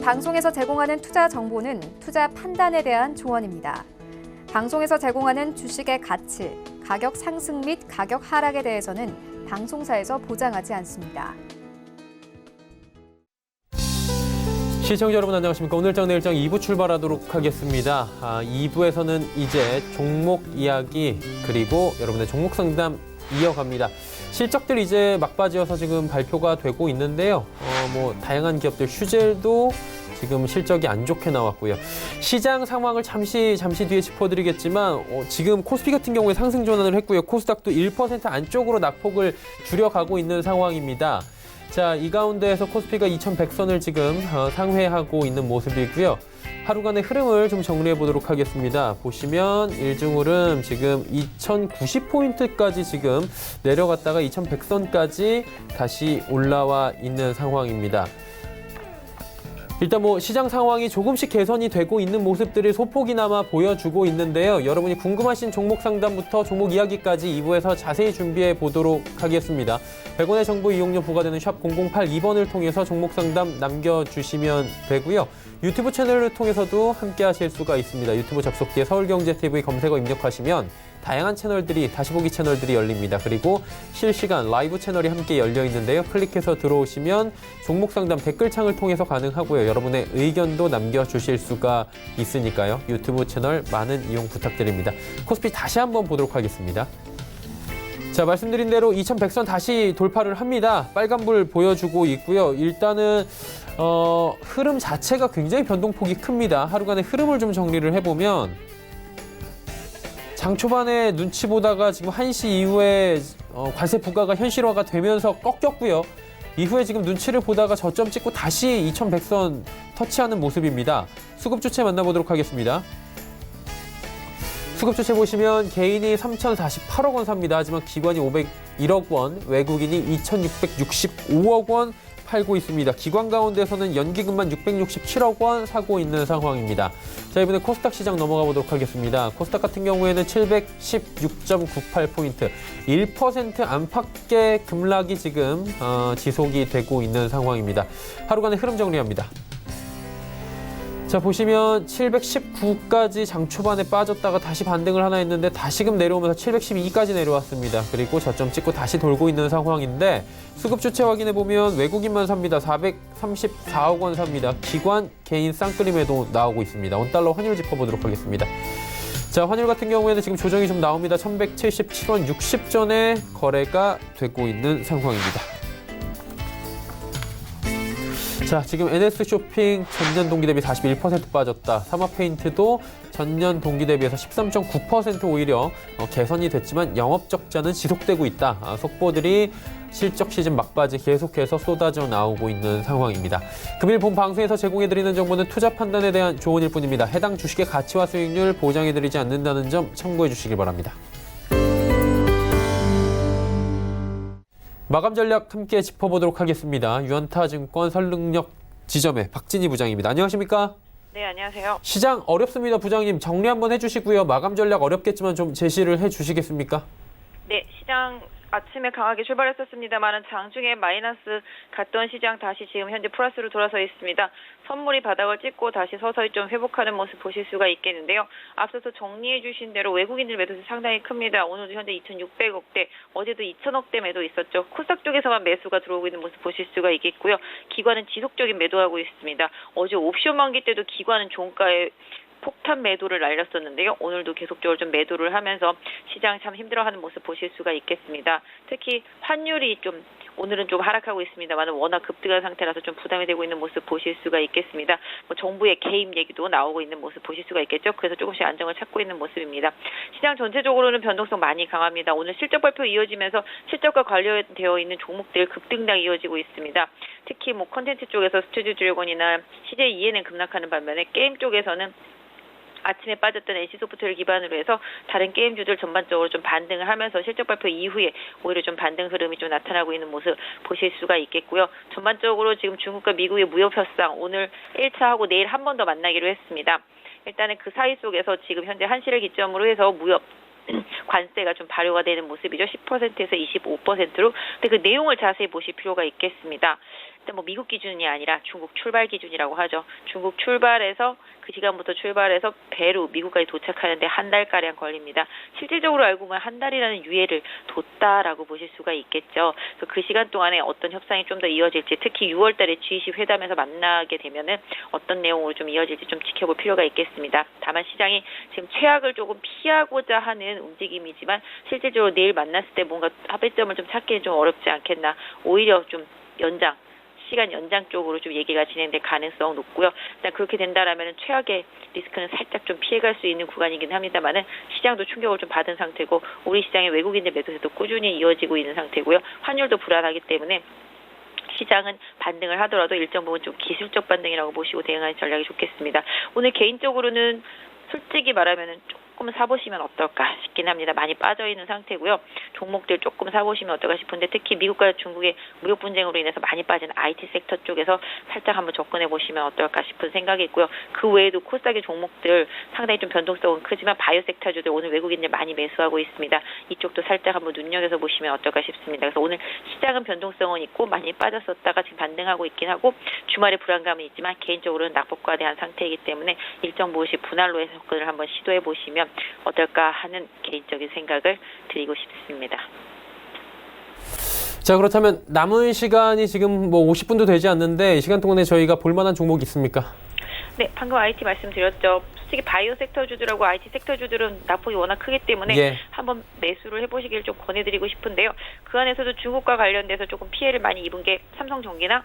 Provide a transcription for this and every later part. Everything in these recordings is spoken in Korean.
본 방송에서 제공하는 투자 정보는 투자 판단에 대한 조언입니다. 방송에서 제공하는 주식의 가치, 가격 상승 및 가격 하락에 대해서는 방송사에서 보장하지 않습니다. 시청자 여러분 안녕하십니까. 오늘장 내일장 2부 출발하도록 하겠습니다. 2부에서는 이제 종목 이야기 그리고 여러분의 종목 상담 이어갑니다. 실적들 이제 막바지여서 지금 발표가 되고 있는데요. 다양한 기업들 슈젤도 지금 실적이 안 좋게 나왔고요. 시장 상황을 잠시 뒤에 짚어드리겠지만 지금 코스피 같은 경우에 상승 전환을 했고요. 코스닥도 1% 안쪽으로 낙폭을 줄여가고 있는 상황입니다. 자, 이 가운데에서 코스피가 2100선을 지금 상회하고 있는 모습이고요. 하루간의 흐름을 좀 정리해 보도록 하겠습니다. 보시면 일중 흐름 지금 2090포인트까지 지금 내려갔다가 2100선까지 다시 올라와 있는 상황입니다. 일단 시장 상황이 조금씩 개선이 되고 있는 모습들을 소폭이나마 보여주고 있는데요. 여러분이 궁금하신 종목 상담부터 종목 이야기까지 2부에서 자세히 준비해 보도록 하겠습니다. 100원의 정보 이용료 부과되는 샵 0082번을 통해서 종목 상담 남겨주시면 되고요. 유튜브 채널을 통해서도 함께 하실 수가 있습니다. 유튜브 접속 뒤에 서울경제TV 검색어 입력하시면 다양한 채널들이, 다시 보기 채널들이 열립니다. 그리고 실시간 라이브 채널이 함께 열려 있는데요. 클릭해서 들어오시면 종목 상담 댓글창을 통해서 가능하고요. 여러분의 의견도 남겨주실 수가 있으니까요. 유튜브 채널 많은 이용 부탁드립니다. 코스피 다시 한번 보도록 하겠습니다. 자, 말씀드린 대로 2100선 다시 돌파를 합니다. 빨간불 보여주고 있고요. 일단은 흐름 자체가 굉장히 변동폭이 큽니다. 하루간의 흐름을 좀 정리를 해보면 장 초반에 눈치 보다가 지금 1시 이후에 관세 부과가 현실화가 되면서 꺾였고요. 이후에 지금 눈치를 보다가 저점 찍고 다시 2100선 터치하는 모습입니다. 수급 주체 만나보도록 하겠습니다. 수급 주체 보시면 개인이 3,048억 원 삽니다. 하지만 기관이 501억 원, 외국인이 2,665억 원 팔고 있습니다. 기관 가운데서는 연기금만 667억 원 사고 있는 상황입니다. 자, 이번에 코스닥 시장 넘어가 보도록 하겠습니다. 코스닥 같은 경우에는 716.98포인트, 1% 안팎의 급락이 지금 지속이 되고 있는 상황입니다. 하루간의 흐름 정리합니다. 자, 보시면 719까지 장 초반에 빠졌다가 다시 반등을 하나 했는데 다시금 내려오면서 712까지 내려왔습니다. 그리고 저점 찍고 다시 돌고 있는 상황인데 수급 주체 확인해 보면 외국인만 삽니다. 434억 원 삽니다. 기관, 개인 쌍끌림에도 나오고 있습니다. 원달러 환율 짚어보도록 하겠습니다. 자, 환율 같은 경우에는 지금 조정이 좀 나옵니다. 1177원 60전에 거래가 되고 있는 상황입니다. 자, 지금 NS쇼핑 전년 동기 대비 41% 빠졌다. 사마페인트도 전년 동기 대비해서 13.9% 오히려 개선이 됐지만 영업적자는 지속되고 있다. 속보들이 실적 시즌 막바지 계속해서 쏟아져 나오고 있는 상황입니다. 금일 본 방송에서 제공해드리는 정보는 투자 판단에 대한 조언일 뿐입니다. 해당 주식의 가치와 수익률 보장해드리지 않는다는 점 참고해 주시기 바랍니다. 마감 전략 함께 짚어보도록 하겠습니다. 유안타증권 설능력 지점의 박진희 부장입니다. 안녕하십니까? 네, 안녕하세요. 시장 어렵습니다, 부장님. 정리 한번 해주시고요. 마감 전략 어렵겠지만 좀 제시를 해주시겠습니까? 네, 시장 아침에 강하게 출발했었습니다만 장중에 마이너스 갔던 시장 다시 지금 현재 플러스로 돌아서 있습니다. 선물이 바닥을 찍고 다시 서서히 좀 회복하는 모습 보실 수가 있겠는데요. 앞서서 정리해 주신 대로 외국인들 매도세 상당히 큽니다. 오늘도 현재 2,600억대, 어제도 2,000억대 매도 있었죠. 코스닥 쪽에서만 매수가 들어오고 있는 모습 보실 수가 있겠고요. 기관은 지속적인 매도하고 있습니다. 어제 옵션 만기 때도 기관은 종가에 폭탄 매도를 날렸었는데요. 오늘도 계속적으로 좀 매도를 하면서 시장 참 힘들어하는 모습 보실 수가 있겠습니다. 특히 환율이 좀 오늘은 좀 하락하고 있습니다만 워낙 급등한 상태라서 좀 부담이 되고 있는 모습 보실 수가 있겠습니다. 정부의 개입 얘기도 나오고 있는 모습 보실 수가 있겠죠. 그래서 조금씩 안정을 찾고 있는 모습입니다. 시장 전체적으로는 변동성 많이 강합니다. 오늘 실적 발표 이어지면서 실적과 관련되어 있는 종목들 급등락 이어지고 있습니다. 특히 콘텐츠 쪽에서 스튜디오 드래곤이나 CJ ENN 급락하는 반면에 게임 쪽에서는 아침에 빠졌던 NC소프트를 기반으로 해서 다른 게임주들 전반적으로 좀 반등을 하면서 실적 발표 이후에 오히려 좀 반등 흐름이 좀 나타나고 있는 모습 보실 수가 있겠고요. 전반적으로 지금 중국과 미국의 무역 협상 오늘 1차하고 내일 한 번 더 만나기로 했습니다. 일단은 그 사이 속에서 지금 현재 1시를 기점으로 해서 무역 관세가 좀 발효가 되는 모습이죠. 10%에서 25%로. 근데 그 내용을 자세히 보실 필요가 있겠습니다. 일단 뭐 미국 기준이 아니라 중국 출발 기준이라고 하죠. 중국 출발해서 그 시간부터 출발해서 배로 미국까지 도착하는데 한 달가량 걸립니다. 실질적으로 알고 보면 한 달이라는 유예를 뒀다라고 보실 수가 있겠죠. 그래서 그 시간 동안에 어떤 협상이 좀 더 이어질지, 특히 6월 달에 G20 회담에서 만나게 되면은 어떤 내용으로 좀 이어질지 좀 지켜볼 필요가 있겠습니다. 다만 시장이 지금 최악을 조금 피하고자 하는 움직임이지만 실질적으로 내일 만났을 때 뭔가 합의점을 좀 찾기는 좀 어렵지 않겠나. 오히려 좀 시간 연장 쪽으로 좀 얘기가 진행될 가능성 높고요. 일단 그렇게 된다라면 최악의 리스크는 살짝 좀 피해갈 수 있는 구간이긴 합니다만은 시장도 충격을 좀 받은 상태고 우리 시장의 외국인들 매도세도 꾸준히 이어지고 있는 상태고요. 환율도 불안하기 때문에 시장은 반등을 하더라도 일정 부분 좀 기술적 반등이라고 보시고 대응하는 전략이 좋겠습니다. 오늘 개인적으로는 솔직히 말하면은 조금 사보시면 어떨까 싶긴 합니다. 많이 빠져있는 상태고요. 종목들 조금 사보시면 어떨까 싶은데 특히 미국과 중국의 무역 분쟁으로 인해서 많이 빠진 IT 섹터 쪽에서 살짝 한번 접근해 보시면 어떨까 싶은 생각이 있고요. 그 외에도 코스닥의 종목들 상당히 좀 변동성은 크지만 바이오 섹터주들 오늘 외국인들 많이 매수하고 있습니다. 이쪽도 살짝 한번 눈여겨서 보시면 어떨까 싶습니다. 그래서 오늘 시장은 변동성은 있고 많이 빠졌었다가 지금 반등하고 있긴 하고 주말에 불안감은 있지만 개인적으로는 낙폭과대한 상태이기 때문에 일정 부분씩 분할로 해서 접근을 한번 시도해 보시면 어떨까 하는 개인적인 생각을 드리고 싶습니다. 자, 그렇다면 남은 시간이 지금 뭐 50분도 되지 않는데 이 시간 동안에 저희가 볼만한 종목 있습니까? 네, 방금 IT 말씀드렸죠. 솔직히 바이오 섹터주들하고 IT 섹터주들은 낙폭이 워낙 크기 때문에 한번 매수를 해보시길 좀 권해드리고 싶은데요. 그 안에서도 중국과 관련돼서 조금 피해를 많이 입은 게 삼성전기나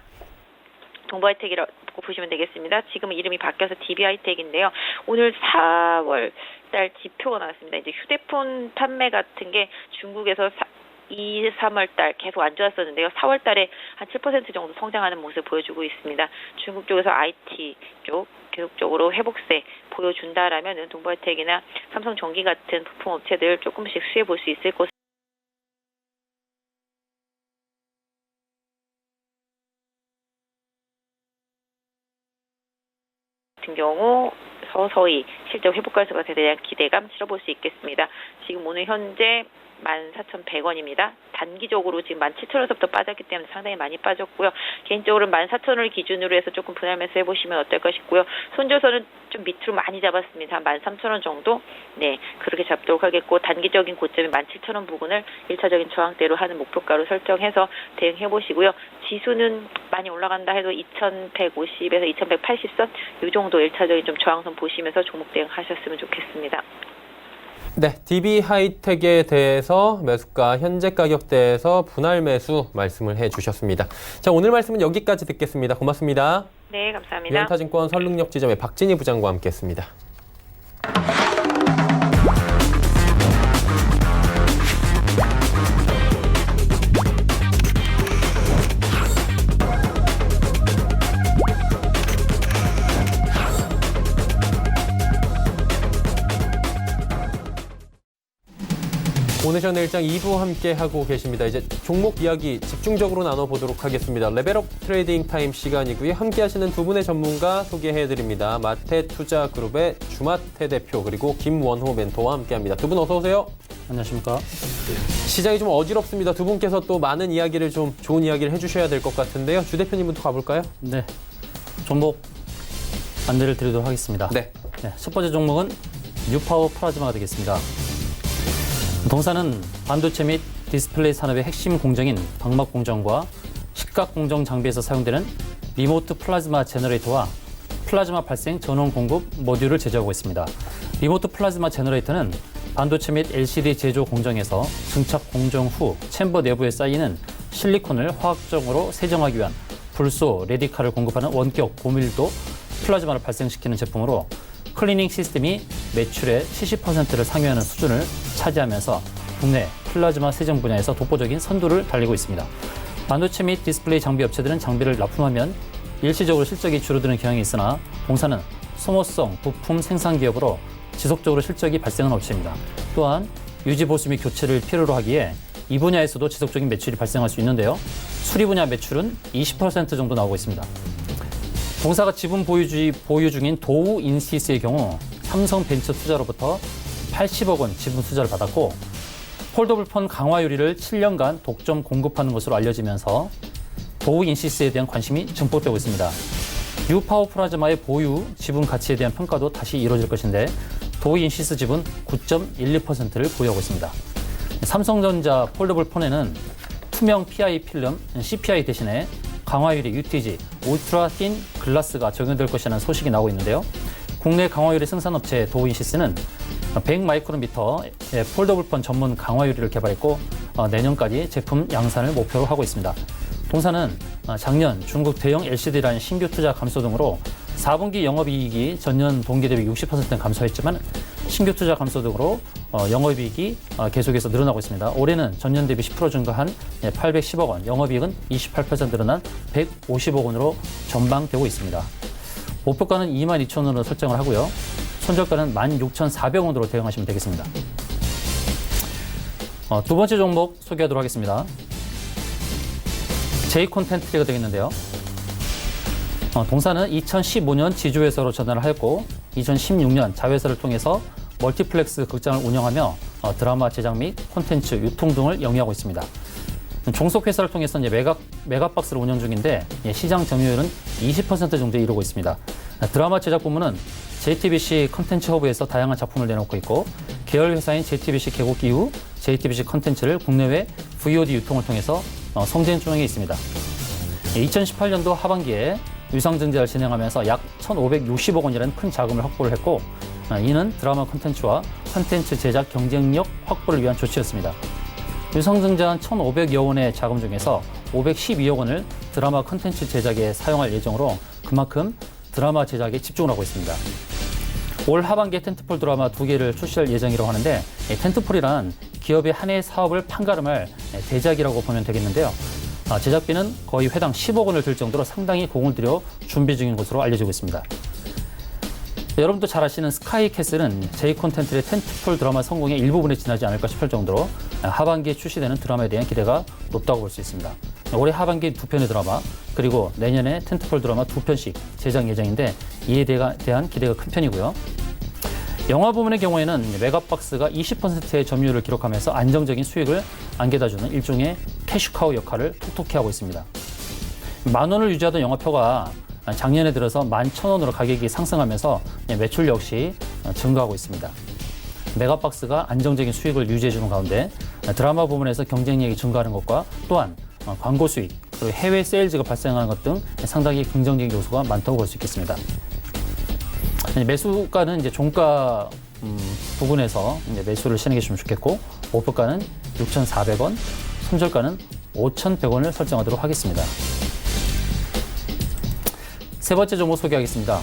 동부하이텍이라고 보시면 되겠습니다. 지금 이름이 바뀌어서 DB하이텍인데요. 오늘 4월 달 지표가 나왔습니다. 이제 휴대폰 판매 같은 게 중국에서 2, 3월 달 계속 안 좋았었는데요. 4월 달에 한 7% 정도 성장하는 모습을 보여주고 있습니다. 중국 쪽에서 IT 쪽 계속적으로 회복세 보여준다라면 동부하이텍이나 삼성전기 같은 부품 업체들 조금씩 수혜 볼 수 있을 것으로 같은 경우 서서히 실제 회복 가능성에 대한 기대감 실어볼 수 있겠습니다. 지금 오늘 현재 14,100원입니다. 단기적으로 지금 17,000원서부터 빠졌기 때문에 상당히 많이 빠졌고요. 개인적으로 14,000원을 기준으로 해서 조금 분할 매수 해보시면 어떨까 싶고요. 손절선은 좀 밑으로 많이 잡았습니다. 한 13,000원 정도? 네, 그렇게 잡도록 하겠고 단기적인 고점이 17,000원 부근을 1차적인 저항대로 하는 목표가로 설정해서 대응해보시고요. 지수는 많이 올라간다 해도 2,150에서 2,180선 이 정도 1차적인 좀 저항선 보시면서 종목 대응하셨으면 좋겠습니다. 네, DB하이텍에 대해서 매수가 현재 가격대에서 분할 매수 말씀을 해주셨습니다. 자, 오늘 말씀은 여기까지 듣겠습니다. 고맙습니다. 네, 감사합니다. 유한타증권 설릉역 지점의 박진희 부장과 함께했습니다. 오늘션 일장 2부 함께 하고 계십니다. 이제 종목 이야기 집중적으로 나눠보도록 하겠습니다. 레벨업 트레이딩 타임 시간이고요. 함께 하시는 두 분의 전문가 소개해드립니다. 마태투자그룹의 주마태 대표 그리고 김원호 멘토와 함께합니다. 두 분 어서 오세요. 안녕하십니까. 시장이 좀 어지럽습니다. 두 분께서 또 많은 이야기를 좀 좋은 이야기를 해주셔야 될 것 같은데요. 주 대표님부터 가볼까요? 네, 종목 안내를 드리도록 하겠습니다. 네. 첫 번째 종목은 뉴파워 플라즈마가 되겠습니다. 동사는 반도체 및 디스플레이 산업의 핵심 공정인 방막 공정과 식각 공정 장비에서 사용되는 리모트 플라즈마 제너레이터와 플라즈마 발생 전원 공급 모듈을 제조하고 있습니다. 리모트 플라즈마 제너레이터는 반도체 및 LCD 제조 공정에서 증착 공정 후 챔버 내부에 쌓이는 실리콘을 화학적으로 세정하기 위한 불소 레디칼을 공급하는 원격 고밀도 플라즈마를 발생시키는 제품으로 클리닝 시스템이 매출의 70%를 상회하는 수준을 차지하면서 국내 플라즈마 세정 분야에서 독보적인 선두를 달리고 있습니다. 반도체 및 디스플레이 장비 업체들은 장비를 납품하면 일시적으로 실적이 줄어드는 경향이 있으나 공사는 소모성 부품 생산 기업으로 지속적으로 실적이 발생하는 업체입니다. 또한 유지 보수 및 교체를 필요로 하기에 이 분야에서도 지속적인 매출이 발생할 수 있는데요. 수리 분야 매출은 20% 정도 나오고 있습니다. 동사가 지분 보유 중인 도우 인시스의 경우 삼성벤처투자로부터 80억 원 지분 투자를 받았고 폴더블 폰 강화 유리를 7년간 독점 공급하는 것으로 알려지면서 도우인시스에 대한 관심이 증폭되고 있습니다. 뉴파워 플라즈마의 보유 지분 가치에 대한 평가도 다시 이루어질 것인데 도우인시스 지분 9.12%를 보유하고 있습니다. 삼성전자 폴더블 폰에는 투명 PI 필름 CPI 대신에 강화유리 UTG 울트라 틴 글라스가 적용될 것이라는 소식이 나오고 있는데요. 국내 강화유리 생산업체 도우인시스는 100마이크로미터 폴더블폰 전문 강화유리를 개발했고 내년까지 제품 양산을 목표로 하고 있습니다. 동사는 작년 중국 대형 LCD 라인 신규 투자 감소 등으로 4분기 영업이익이 전년 동기 대비 60% 감소했지만 신규 투자 감소 등으로 영업이익이 계속해서 늘어나고 있습니다. 올해는 전년 대비 10% 증가한 810억 원, 영업이익은 28% 늘어난 150억 원으로 전망되고 있습니다. 목표가는 22,000원으로 설정을 하고요. 손절가는 16,400원으로 대응하시면 되겠습니다. 두 번째 종목 소개하도록 하겠습니다. J콘텐트가 되겠는데요. 동사는 2015년 지주회사로 전환을 하였고 2016년 자회사를 통해서 멀티플렉스 극장을 운영하며 드라마 제작 및 콘텐츠 유통 등을 영위하고 있습니다. 종속회사를 통해서 이제 메가박스를 운영 중인데 시장 점유율은 20% 정도에 이르고 있습니다. 드라마 제작 부문은 JTBC 컨텐츠 허브에서 다양한 작품을 내놓고 있고 계열 회사인 JTBC 개국 이후 JTBC 컨텐츠를 국내외 VOD 유통을 통해서 성장 중에 있습니다. 2018년도 하반기에 유상증자를 진행하면서 약 1,560억 원이라는 큰 자금을 확보를 했고 이는 드라마 콘텐츠와 콘텐츠 제작 경쟁력 확보를 위한 조치였습니다. 유상증자한 1,500여 원의 자금 중에서 512억 원을 드라마 콘텐츠 제작에 사용할 예정으로 그만큼 드라마 제작에 집중을 하고 있습니다. 올 하반기에 텐트폴 드라마 2개를 출시할 예정이라고 하는데 텐트폴이란 기업의 한 해의 사업을 판가름할 대작이라고 보면 되겠는데요. 제작비는 거의 회당 10억 원을 들 정도로 상당히 공을 들여 준비 중인 것으로 알려지고 있습니다. 여러분도 잘 아시는 스카이캐슬은 J콘텐츠의 텐트폴 드라마 성공의 일부분에 지나지 않을까 싶을 정도로 하반기에 출시되는 드라마에 대한 기대가 높다고 볼 수 있습니다. 올해 하반기 2편의 드라마 그리고 내년에 텐트폴 드라마 2편씩 제작 예정인데 이에 대한 기대가 큰 편이고요. 영화 부문의 경우에는 메가박스가 20%의 점유율을 기록하면서 안정적인 수익을 안겨다주는 일종의 캐시카우 역할을 톡톡히 하고 있습니다. 10,000원을 유지하던 영화표가 작년에 들어서 11,000원으로 가격이 상승하면서 매출 역시 증가하고 있습니다. 메가박스가 안정적인 수익을 유지해주는 가운데 드라마 부문에서 경쟁력이 증가하는 것과 또한 광고 수익, 그리고 해외 세일즈가 발생하는 것 등 상당히 긍정적인 요소가 많다고 볼 수 있겠습니다. 매수가는 이제 종가 부분에서 이제 매수를 실행해 주시면 좋겠고 목표가는 6,400원, 손절가는 5,100원을 설정하도록 하겠습니다. 세 번째 종목 소개하겠습니다.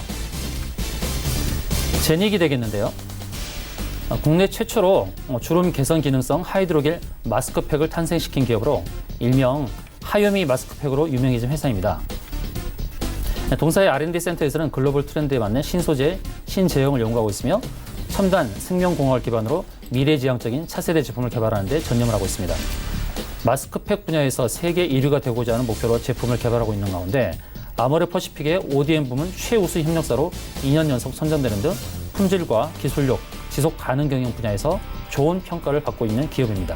제닉이 되겠는데요. 국내 최초로 주름 개선 기능성 하이드로겔 마스크팩을 탄생시킨 기업으로 일명 하요미 마스크팩으로 유명해진 회사입니다. 동사의 R&D 센터에서는 글로벌 트렌드에 맞는 신소재, 신제형을 연구하고 있으며 첨단 생명공학을 기반으로 미래지향적인 차세대 제품을 개발하는 데 전념을 하고 있습니다. 마스크팩 분야에서 세계 1위가 되고자 하는 목표로 제품을 개발하고 있는 가운데 아모레 퍼시픽의 ODM 부문 최우수 협력사로 2년 연속 선정되는 등 품질과 기술력, 지속 가능 경영 분야에서 좋은 평가를 받고 있는 기업입니다.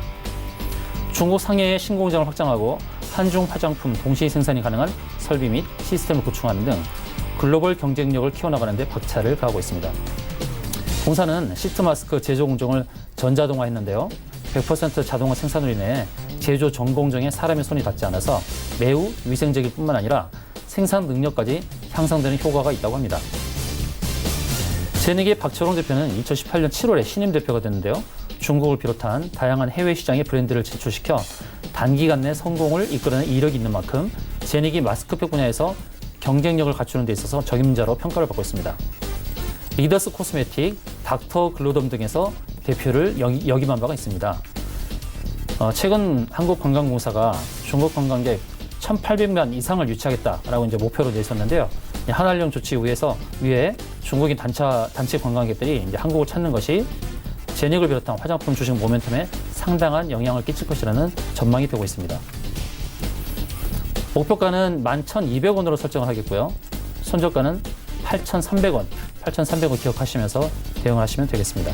중국 상해의 신공장을 확장하고 한중 화장품 동시 생산이 가능한 설비 및 시스템을 구축하는 등 글로벌 경쟁력을 키워나가는 데 박차를 가하고 있습니다. 공사는 시트 마스크 제조 공정을 전자동화했는데요. 100% 자동화 생산으로 인해 제조 전 공정에 사람의 손이 닿지 않아서 매우 위생적일 뿐만 아니라 생산 능력까지 향상되는 효과가 있다고 합니다. 제닉의 박철홍 대표는 2018년 7월에 신임 대표가 됐는데요. 중국을 비롯한 다양한 해외 시장에 브랜드를 진출시켜 단기간 내 성공을 이끌어낸 이력이 있는 만큼 제닉이 마스크팩 분야에서 경쟁력을 갖추는 데 있어서 적임자로 평가를 받고 있습니다. 리더스 코스메틱, 닥터 글로덤 등에서 대표를 역임한 바가 있습니다. 최근 한국관광공사가 중국 관광객 1,800만 이상을 유치하겠다라고 이제 목표로 내셨는데요. 한한령 조치 위에 중국인 단체 관광객들이 이제 한국을 찾는 것이 제닉을 비롯한 화장품 주식 모멘텀에 상당한 영향을 끼칠 것이라는 전망이 되고 있습니다. 목표가는 11,200원으로 설정을 하겠고요. 손절가는 8,300원 기억하시면서 대응을 하시면 되겠습니다.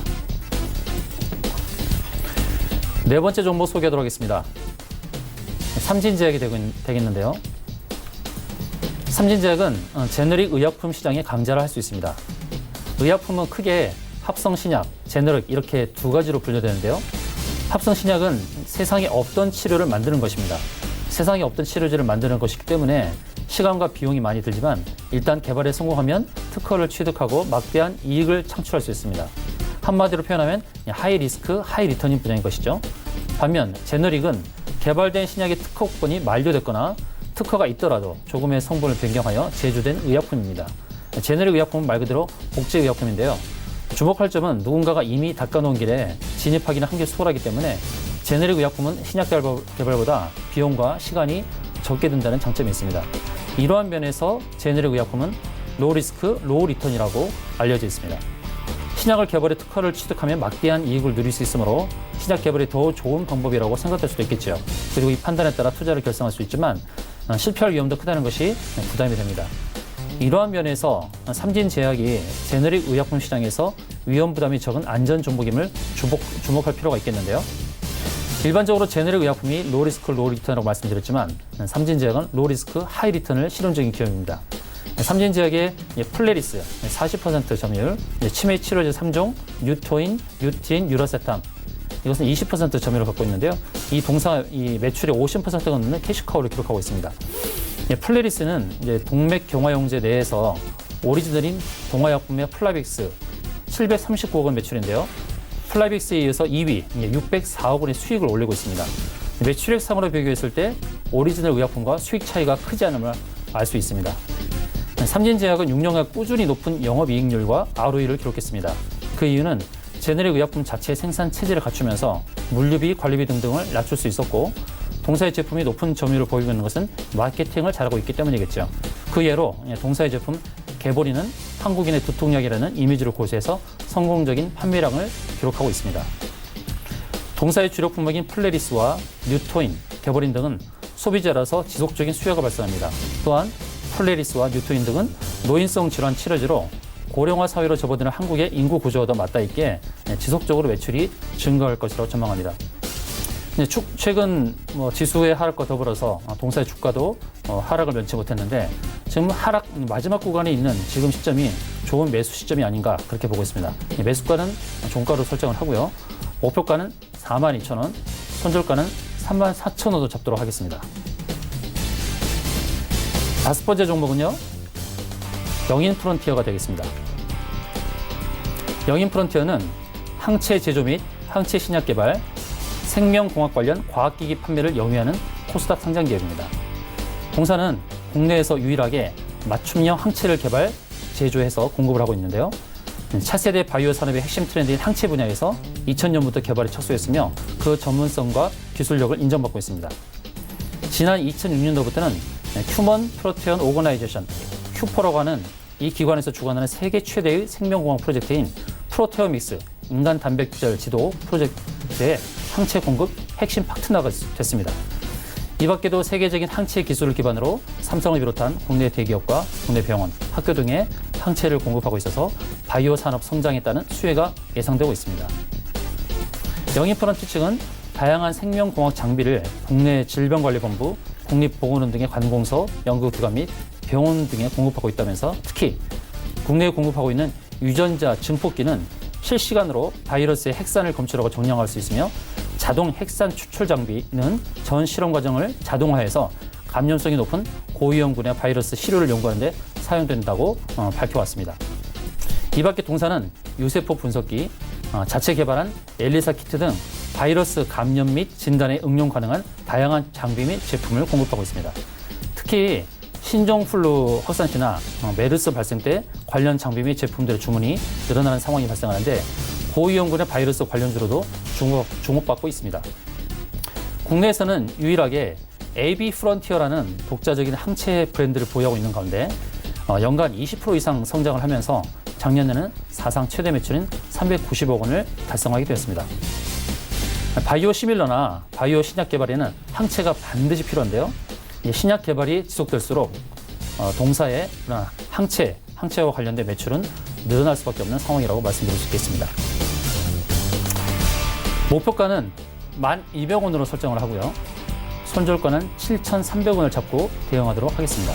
네 번째 종목 소개하도록 하겠습니다. 삼진제약이 되겠는데요. 삼진제약은 제너릭 의약품 시장에 강자를 할 수 있습니다. 의약품은 크게 합성 신약, 제너릭 이렇게 두 가지로 분류되는데요. 합성 신약은 세상에 없던 치료를 만드는 것입니다. 세상에 없던 치료제를 만드는 것이기 때문에 시간과 비용이 많이 들지만 일단 개발에 성공하면 특허를 취득하고 막대한 이익을 창출할 수 있습니다. 한마디로 표현하면 하이 리스크, 하이 리턴인 분야인 것이죠. 반면 제너릭은 개발된 신약의 특허권이 만료됐거나 특허가 있더라도 조금의 성분을 변경하여 제조된 의약품입니다. 제너릭 의약품은 말 그대로 복제 의약품인데요. 주목할 점은 누군가가 이미 닦아놓은 길에 진입하기는 한결 수월하기 때문에 제너릭 의약품은 신약 개발보다 비용과 시간이 적게 든다는 장점이 있습니다. 이러한 면에서 제너릭 의약품은 로우 리스크, 로우 리턴이라고 알려져 있습니다. 신약을 개발해 특허를 취득하면 막대한 이익을 누릴 수 있으므로 신약 개발이 더 좋은 방법이라고 생각될 수도 있겠죠. 그리고 이 판단에 따라 투자를 결정할 수 있지만 실패할 위험도 크다는 것이 부담이 됩니다. 이러한 면에서 삼진제약이 제너릭 의약품 시장에서 위험 부담이 적은 안전 종목임을 주목할 필요가 있겠는데요. 일반적으로 제너릭 의약품이 로우 리스크, 로우 리턴이라고 말씀드렸지만 삼진제약은 로우 리스크, 하이 리턴을 실현적인 기업입니다. 삼진제약의 플레리스 40% 점유율, 치매 치료제 3종, 뉴토인, 뉴틴, 유라세탐 이것은 20% 점유율을 갖고 있는데요. 이 매출의 50%가 넘는 캐시카우를 기록하고 있습니다. 플레리스는 동맥 경화용제 내에서 오리지널인 동화약품의 플라빅스 739억 원 매출인데요. 플라빅스에 이어서 2위 604억 원의 수익을 올리고 있습니다. 매출액상으로 비교했을 때 오리지널 의약품과 수익 차이가 크지 않음을 알 수 있습니다. 삼진제약은 6년간 꾸준히 높은 영업이익률과 ROE를 기록했습니다. 그 이유는 제너릭 의약품 자체의 생산 체제를 갖추면서 물류비, 관리비 등등을 낮출 수 있었고 동사의 제품이 높은 점유율을 보이고 있는 것은 마케팅을 잘하고 있기 때문이겠죠. 그 예로 동사의 제품 개보리는 한국인의 두통약이라는 이미지를 고수해서 성공적인 판매량을 기록하고 있습니다. 동사의 주력 품목인 플레리스와 뉴토인, 개보린 등은 소비자라서 지속적인 수요가 발생합니다. 또한 플레리스와 뉴토인 등은 노인성 질환 치료제로 고령화 사회로 접어드는 한국의 인구 구조와도 맞닿아 있기에 지속적으로 매출이 증가할 것이라고 전망합니다. 최근 지수의 하락과 더불어서 동사의 주가도 하락을 면치 못했는데 지금 하락 마지막 구간에 있는 지금 시점이 좋은 매수 시점이 아닌가 그렇게 보고 있습니다. 매수가는 종가로 설정을 하고요. 목표가는 42,000원, 손절가는 34,000원으로 잡도록 하겠습니다. 다섯 번째 종목은요. 영인 프론티어가 되겠습니다. 영인 프론티어는 항체 제조 및 항체 신약 개발, 생명공학 관련 과학기기 판매를 영위하는 코스닥 상장 기업입니다. 동사는 국내에서 유일하게 맞춤형 항체를 개발, 제조해서 공급을 하고 있는데요. 차세대 바이오 산업의 핵심 트렌드인 항체 분야에서 2000년부터 개발에 착수했으며 그 전문성과 기술력을 인정받고 있습니다. 지난 2006년도부터는 휴먼 프로테온 오거나이제이션, 큐퍼라고 하는 이 기관에서 주관하는 세계 최대의 생명공학 프로젝트인 프로테오믹스 인간 단백질 지도 프로젝트의 항체 공급 핵심 파트너가 됐습니다. 이 밖에도 세계적인 항체 기술을 기반으로 삼성을 비롯한 국내 대기업과 국내 병원, 학교 등에 항체를 공급하고 있어서 바이오 산업 성장에 따른 수혜가 예상되고 있습니다. 영인 프론티 측은 다양한 생명공학 장비를 국내 질병관리본부, 국립보건원 등의 관공서, 연구기관 및 병원 등에 공급하고 있다면서 특히 국내에 공급하고 있는 유전자 증폭기는 실시간으로 바이러스의 핵산을 검출하고 정량할 수 있으며 자동 핵산 추출 장비는 전 실험 과정을 자동화해서 감염성이 높은 고위험군의 바이러스 시료를 연구하는 데 사용된다고 밝혀왔습니다. 이 밖에 동사는 유세포 분석기, 자체 개발한 엘리사 키트 등 바이러스 감염 및 진단에 응용 가능한 다양한 장비 및 제품을 공급하고 있습니다. 특히 신종플루 확산 시나 메르스 발생 때 관련 장비 및 제품들의 주문이 늘어나는 상황이 발생하는데 고위험군의 바이러스 관련주로도 주목받고 있습니다. 국내에서는 유일하게 AB 프론티어라는 독자적인 항체 브랜드를 보유하고 있는 가운데 연간 20% 이상 성장을 하면서 작년에는 사상 최대 매출인 390억 원을 달성하게 되었습니다. 바이오 시밀러나 바이오 신약 개발에는 항체가 반드시 필요한데요. 신약 개발이 지속될수록 동사의 항체와 관련된 매출은 늘어날 수밖에 없는 상황이라고 말씀드릴 수 있겠습니다. 목표가는 1,200원으로 설정을 하고요. 손절가는 7,300원을 잡고 대응하도록 하겠습니다.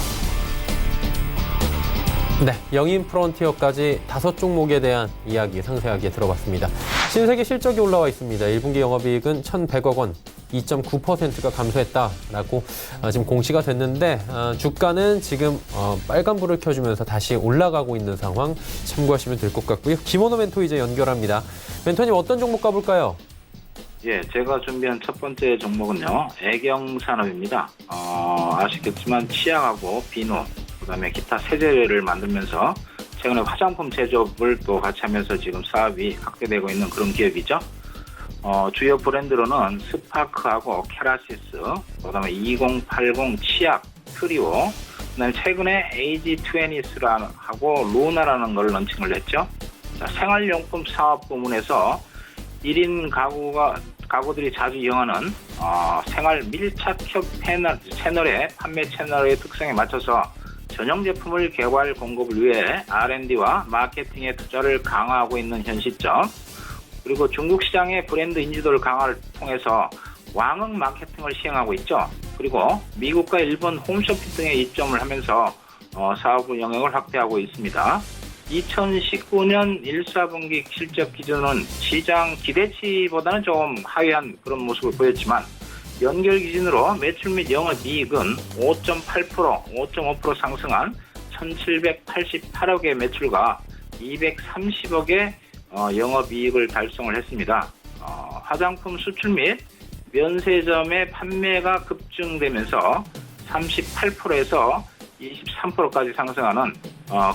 네, 영인 프론티어까지 5종목에 대한 이야기 상세하게 들어봤습니다. 신세계 실적이 올라와 있습니다. 1분기 영업이익은 1,100억 원, 2.9%가 감소했다라고 지금 공시가 됐는데 주가는 지금 빨간불을 켜주면서 다시 올라가고 있는 상황 참고하시면 될 것 같고요. 김원호 멘토 이제 연결합니다. 멘토님 어떤 종목 가볼까요? 예, 제가 준비한 첫 번째 종목은요, 애경산업입니다. 아시겠지만 치약하고 비누, 그다음에 기타 세제를 만들면서 최근에 화장품 제조업을 또 같이 하면서 지금 사업이 확대되고 있는 그런 기업이죠. 주요 브랜드로는 스파크하고 캐라시스, 그다음에 2080 치약, 트리오, 그다음에 최근에 AG20하고 루나라는 걸 런칭을 했죠. 자, 생활용품 사업 부문에서 1인 가구들이 자주 이용하는 생활 밀착형 채널의 판매 채널의 특성에 맞춰서 전용 제품을 개발 공급을 위해 R&D와 마케팅의 투자를 강화하고 있는 현 시점, 그리고 중국 시장의 브랜드 인지도를 강화를 통해서 왕흥 마케팅을 시행하고 있죠. 그리고 미국과 일본 홈쇼핑 등에 입점을 하면서 사업 영역을 확대하고 있습니다. 2019년 1사분기 실적 기준은 시장 기대치보다는 조금 하회한 그런 모습을 보였지만 연결 기준으로 매출 및 영업이익은 5.5% 상승한 1,788억의 매출과 230억의 영업이익을 달성을 했습니다. 화장품 수출 및 면세점의 판매가 급증되면서 38%에서 23%까지 상승하는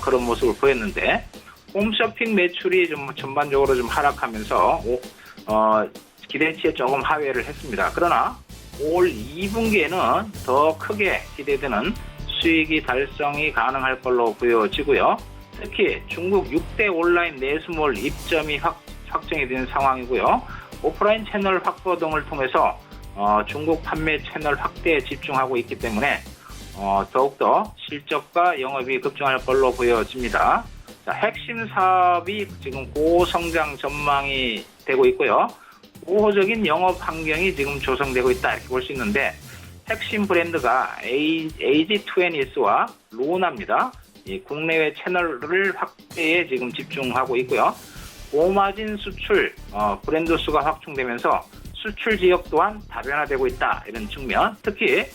그런 모습을 보였는데, 홈쇼핑 매출이 좀 전반적으로 좀 하락하면서 기대치에 조금 하회를 했습니다. 그러나 올 2분기에는 더 크게 기대되는 수익이 달성이 가능할 걸로 보여지고요. 특히 중국 6대 온라인 내수몰 입점이 확정이 된 상황이고요. 오프라인 채널 확보 등을 통해서 중국 판매 채널 확대에 집중하고 있기 때문에 더욱더 실적과 영업이 급증할 걸로 보여집니다. 자, 핵심 사업이 지금 고성장 전망이 되고 있고요. 우호적인 영업 환경이 지금 조성되고 있다 이렇게 볼 수 있는데, 핵심 브랜드가 AG20와 루나입니다. 이 국내외 채널을 확대에 지금 집중하고 있고요. 고마진 수출 브랜드 수가 확충되면서 수출 지역 또한 다변화되고 있다 이런 측면, 특히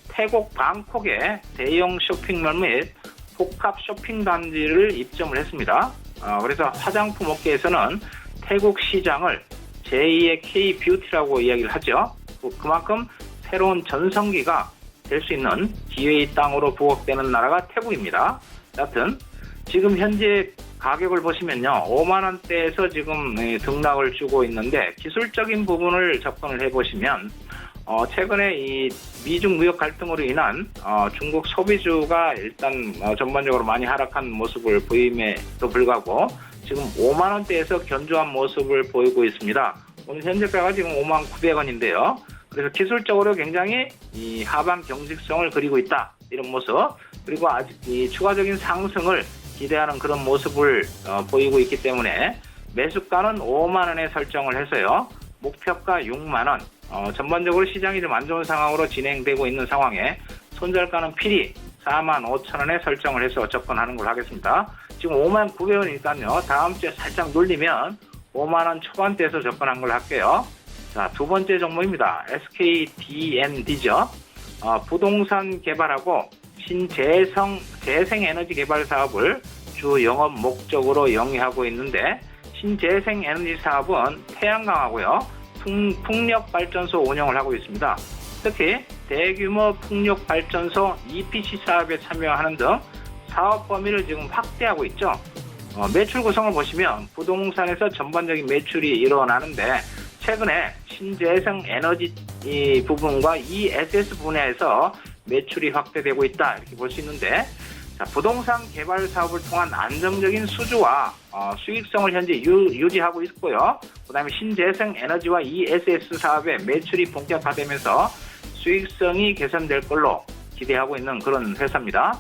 태국 방콕에 대형 쇼핑몰 및 복합 쇼핑 단지를 입점을 했습니다. 그래서 화장품 업계에서는 태국 시장을 제2의 K-뷰티라고 이야기를 하죠. 그만큼 새로운 전성기가 될 수 있는 기회의 땅으로 부각되는 나라가 태국입니다. 여하튼 지금 현재 가격을 보시면요, 5만 원대에서 지금 등락을 주고 있는데, 기술적인 부분을 접근을 해보시면 최근에 이 미중 무역 갈등으로 인한 중국 소비주가 일단 전반적으로 많이 하락한 모습을 보임에도 불구하고 지금 5만 원대에서 견조한 모습을 보이고 있습니다. 오늘 현재가가 지금 5만 900원인데요. 그래서 기술적으로 굉장히 이 하방 경직성을 그리고 있다 이런 모습, 그리고 아직 이 추가적인 상승을 기대하는 그런 모습을 보이고 있기 때문에 매수가는 5만 원에 설정을 해서요, 목표가 6만 원. 전반적으로 시장이 좀 안 좋은 상황으로 진행되고 있는 상황에 손절가는 필히 4만 5천 원에 설정을 해서 접근하는 걸로 하겠습니다. 지금 5만 900원이니까요. 다음 주에 살짝 눌리면 5만 원 초반대에서 접근한 걸로 할게요. 자, 두 번째 종목입니다. SKDND죠. 부동산 개발하고 재생에너지 개발 사업을 주 영업 목적으로 영위하고 있는데, 신재생에너지 사업은 태양광하고요, 풍력발전소 운영을 하고 있습니다. 특히 대규모 풍력발전소 EPC 사업에 참여하는 등 사업 범위를 지금 확대하고 있죠. 매출 구성을 보시면 부동산에서 전반적인 매출이 일어나는데, 최근에 신재생 에너지 부분과 ESS 분야에서 매출이 확대되고 있다 이렇게 볼 수 있는데, 자, 부동산 개발 사업을 통한 안정적인 수주와 수익성을 현재 유지하고 있고요. 그다음에 신재생 에너지와 ESS 사업의 매출이 본격화되면서 수익성이 개선될 걸로 기대하고 있는 그런 회사입니다.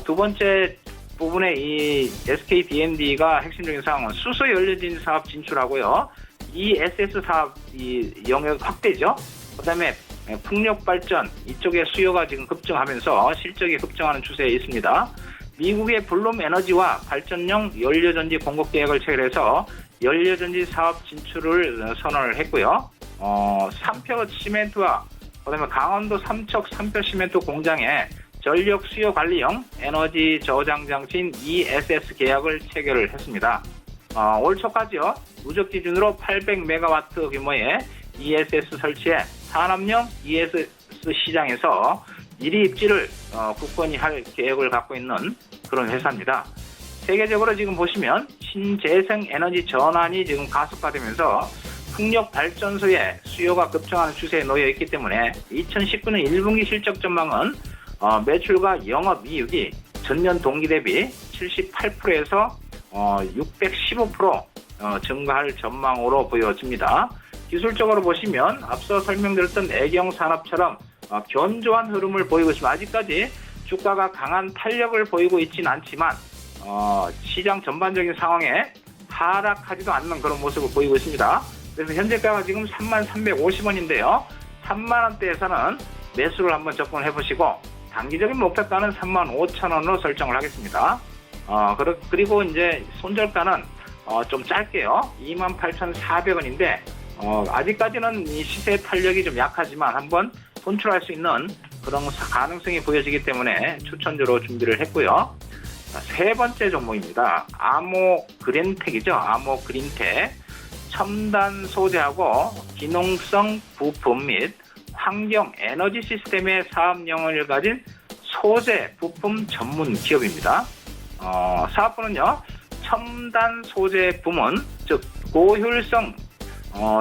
두 번째 부분에 이 SKDND가 핵심적인 사항은 수소 연료진 사업 진출하고요, ESS 사업 이 영역 확대죠. 그다음에 풍력 발전 이쪽의 수요가 지금 급증하면서 실적이 급증하는 추세에 있습니다. 미국의 블룸 에너지와 발전용 연료전지 공급 계획을 체결해서 연료전지 사업 진출을 선언을 했고요. 삼표 시멘트와 그다음에 강원도 삼척 삼표 시멘트 공장에 전력 수요 관리용 에너지 저장 장치인 ESS 계약을 체결을 했습니다. 올 초까지요. 누적 기준으로 800메가와트 규모의 ESS 설치에 산업용 ESS 시장에서 1위 입지를 굳건히 할 계획을 갖고 있는 그런 회사입니다. 세계적으로 지금 보시면 신재생 에너지 전환이 지금 가속화되면서 풍력 발전소의 수요가 급증하는 추세에 놓여 있기 때문에 2019년 1분기 실적 전망은 매출과 영업이익이 전년 동기 대비 78%에서 615% 증가할 전망으로 보여집니다. 기술적으로 보시면 앞서 설명드렸던 애경 산업처럼 견조한 흐름을 보이고 있습니다. 아직까지 주가가 강한 탄력을 보이고 있지는 않지만 시장 전반적인 상황에 하락하지도 않는 그런 모습을 보이고 있습니다. 그래서 현재가가 지금 3350원인데요. 3만원대에서는 매수를 한번 접근을 해보시고 단기적인 목표가는 35,000원으로 설정을 하겠습니다. 그리고 이제 손절가는 좀 짧게요. 28,400원인데 아직까지는 이 시세 탄력이 좀 약하지만 한번 손출할 수 있는 그런 가능성이 보여지기 때문에 추천주로 준비를 했고요. 세 번째 종목입니다. 아모 그린텍이죠. 아모 그린텍. 첨단 소재하고 기능성 부품 및 환경 에너지 시스템의 사업 영역을 가진 소재 부품 전문 기업입니다. 사업부는요. 첨단 소재 부문, 즉 고효율성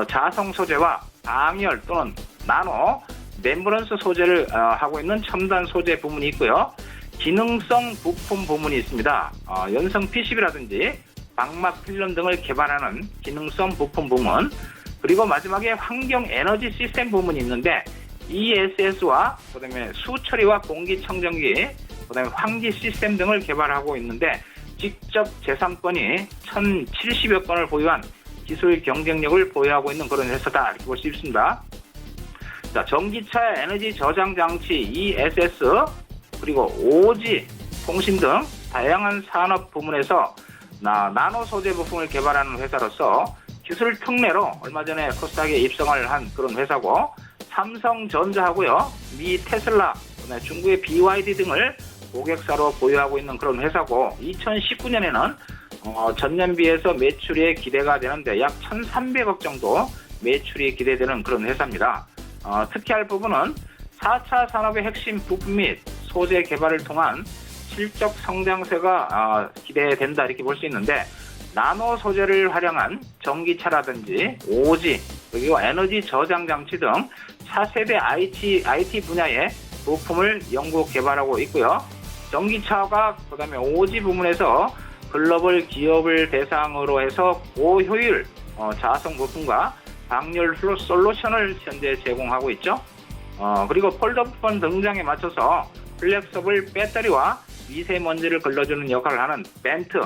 자성 소재와 방열 또는 나노 멤브런스 소재를 하고 있는 첨단 소재 부문이 있고요. 기능성 부품 부문이 있습니다. 연성 PCB라든지 망막 필름 등을 개발하는 기능성 부품 부문, 그리고 마지막에 환경 에너지 시스템 부문이 있는데 ESS와 그다음에 수처리와 공기청정기, 그다음에 환기 시스템 등을 개발하고 있는데 직접 재산권이 1,070여 건을 보유한 기술 경쟁력을 보유하고 있는 그런 회사다 이렇게 볼 수 있습니다. 자, 전기차 에너지 저장 장치 ESS 그리고 오지 통신 등 다양한 산업 부문에서 나노 소재 부품을 개발하는 회사로서 기술 특례로 얼마 전에 코스닥에 입성을 한 그런 회사고, 삼성전자하고요, 미 테슬라, 중국의 BYD 등을 고객사로 보유하고 있는 그런 회사고, 2019년에는 전년 비해서 매출이 기대가 되는데 약 1,300억 정도 매출이 기대되는 그런 회사입니다. 특히할 부분은 4차 산업의 핵심 부품 및 소재 개발을 통한 실적 성장세가 기대된다 이렇게 볼 수 있는데, 나노 소재를 활용한 전기차라든지 오지 그리고 에너지 저장 장치 등 차세대 IT 분야의 부품을 연구 개발하고 있고요. 전기차가 그다음에 오지 부문에서 글로벌 기업을 대상으로 해서 고효율 자성 부품과 방열 솔루션을 현재 제공하고 있죠. 그리고 폴더폰 등장에 맞춰서 플렉서블 배터리와 미세먼지를 걸러주는 역할을 하는 벤트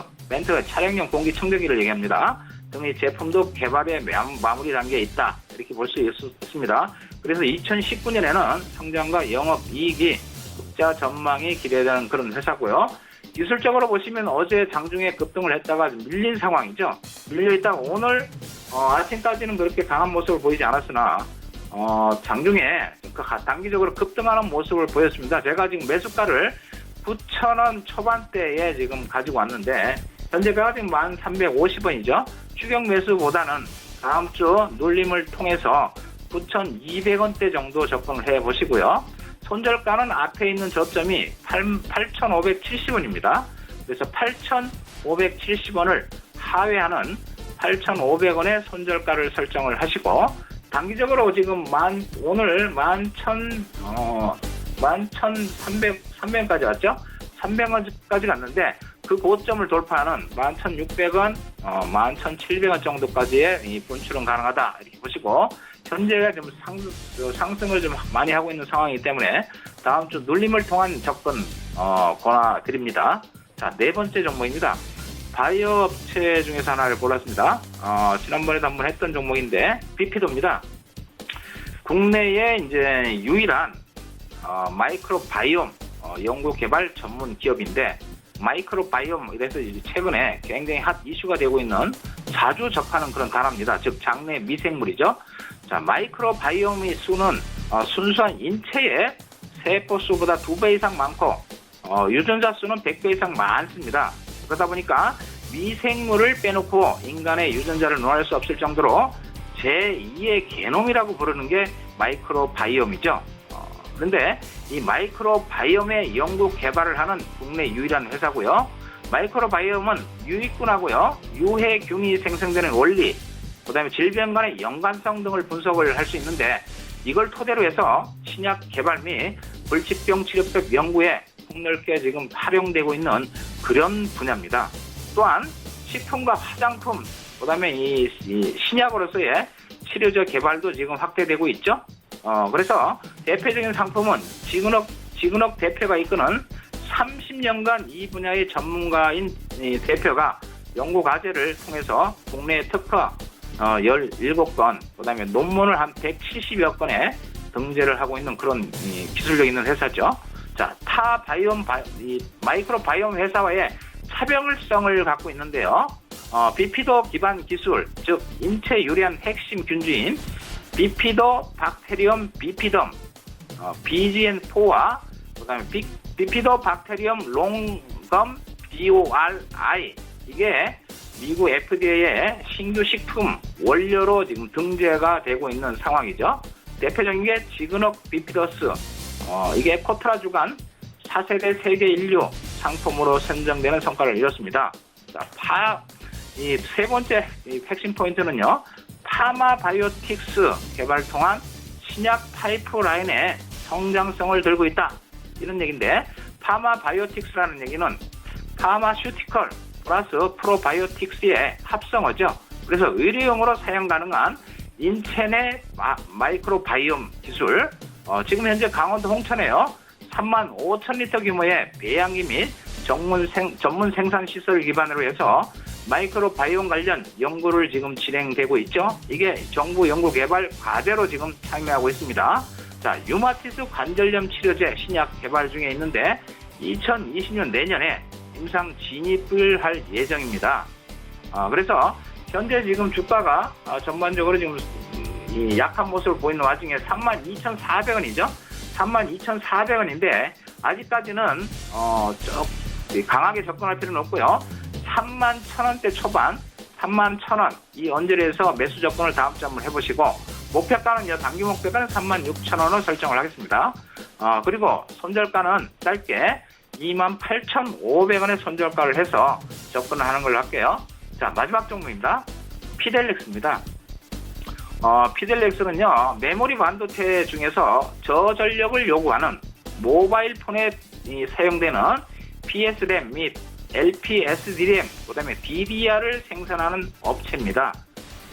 차량용 공기청정기를 얘기합니다. 등의 제품도 개발에 마무리 단계에 있다 이렇게 볼 수 있습니다. 그래서 2019년에는 성장과 영업이익이 흑자 전망이 기대되는 그런 회사고요. 기술적으로 보시면 어제 장중에 급등을 했다가 밀린 상황이죠. 밀려있다가 오늘 아침까지는 그렇게 강한 모습을 보이지 않았으나 장중에 단기적으로 급등하는 모습을 보였습니다. 제가 지금 매수가를 9,000원 초반대에 지금 가지고 왔는데 현재가 지금 1,350원이죠. 추격 매수보다는 다음 주 눌림을 통해서 9,200원대 정도 접근을 해보시고요. 손절가는 앞에 있는 저점이 8,570원입니다. 그래서 8,570원을 하회하는 8,500원의 손절가를 설정을 하시고, 단기적으로 지금 오늘 11,300원까지 왔죠? 300원까지 갔는데 그 고점을 돌파하는 11,600원, 11,700원 정도까지의 이 분출은 가능하다 이렇게 보시고, 현재가 좀 상승을 좀 많이 하고 있는 상황이기 때문에 다음 주 눌림을 통한 접근 권하드립니다. 자, 네 번째 종목입니다. 바이오 업체 중에서 하나를 골랐습니다. 지난번에도 한번 했던 종목인데 비피도입니다. 국내에 이제 유일한 마이크로바이옴 연구개발 전문 기업인데, 마이크로바이옴 이래서 이제 최근에 굉장히 핫 이슈가 되고 있는 자주 접하는 그런 단어입니다. 즉 장내 미생물이죠. 자, 마이크로바이옴의 수는 순수한 인체의 세포 수보다 2배 이상 많고 유전자 수는 100배 이상 많습니다. 그러다 보니까 미생물을 빼놓고 인간의 유전자를 논할 수 없을 정도로 제2의 게놈이라고 부르는 게 마이크로바이옴이죠. 그런데 이 마이크로바이옴의 연구 개발을 하는 국내 유일한 회사고요. 마이크로바이옴은 유익균하고요, 유해균이 생성되는 원리, 그다음에 질병 간의 연관성 등을 분석을 할 수 있는데 이걸 토대로 해서 신약 개발 및 불치병 치료법 연구에 폭넓게 지금 활용되고 있는 그런 분야입니다. 또한 식품과 화장품, 그다음에 이 신약으로서의 치료제 개발도 지금 확대되고 있죠. 그래서 대표적인 상품은 지그넉 대표가 이끄는 30년간 이 분야의 전문가인 이 대표가 연구 과제를 통해서 국내 특허 17건, 그다음에 논문을 한 170여 건에 등재를 하고 있는 그런 기술력 있는 회사죠. 자, 타 마이크로바이옴 회사와의 차별성을 갖고 있는데요. 비피도 기반 기술, 즉 인체 유리한 핵심 균주인 비피도 박테리움 비피덤, BGN4와 그다음에 비피도 박테리움 롱검 BORI, 이게 미국 FDA의 신규 식품 원료로 지금 등재가 되고 있는 상황이죠. 대표적인 게 지그넉 비피더스, 이게 코트라 주간 4세대 세계 인류 상품으로 선정되는 성과를 이뤘습니다. 자, 이 세 번째 핵심 포인트는요, 파마바이오틱스 개발 통한 신약 파이프라인의 성장성을 들고 있다, 이런 얘기인데, 파마바이오틱스라는 얘기는 파마슈티컬 플러스 프로바이오틱스의 합성어죠. 그래서 의료용으로 사용 가능한 인체 내 마이크로바이옴 기술, 지금 현재 강원도 홍천에요, 35,000리터 규모의 배양기 및 전문 생산 시설 기반으로 해서 마이크로바이옴 관련 연구를 지금 진행되고 있죠. 이게 정부 연구 개발 과제로 지금 참여하고 있습니다. 자, 유마티스 관절염 치료제 신약 개발 중에 있는데 2020년 내년에 임상 진입을 할 예정입니다. 그래서 현재 지금 주가가 전반적으로 지금 이 약한 모습을 보이는 와중에 32,400원이죠. 32,400원인데 아직까지는 강하게 접근할 필요는 없고요. 31,000원대 초반, 31,000원 이 언저리에서 매수 접근을 다음 주 한번 해보시고, 목표가는요, 단기 목표가는 36,000원을 설정을 하겠습니다. 그리고 손절가는 짧게 28,500원의 손절가를 해서 접근을 하는 걸로 할게요. 자, 마지막 종목입니다. 피델렉스입니다. 피델렉스는요, 메모리 반도체 중에서 저전력을 요구하는 모바일 폰에 사용되는 PS램 및 LPSD램, 그다음에 DDR을 생산하는 업체입니다.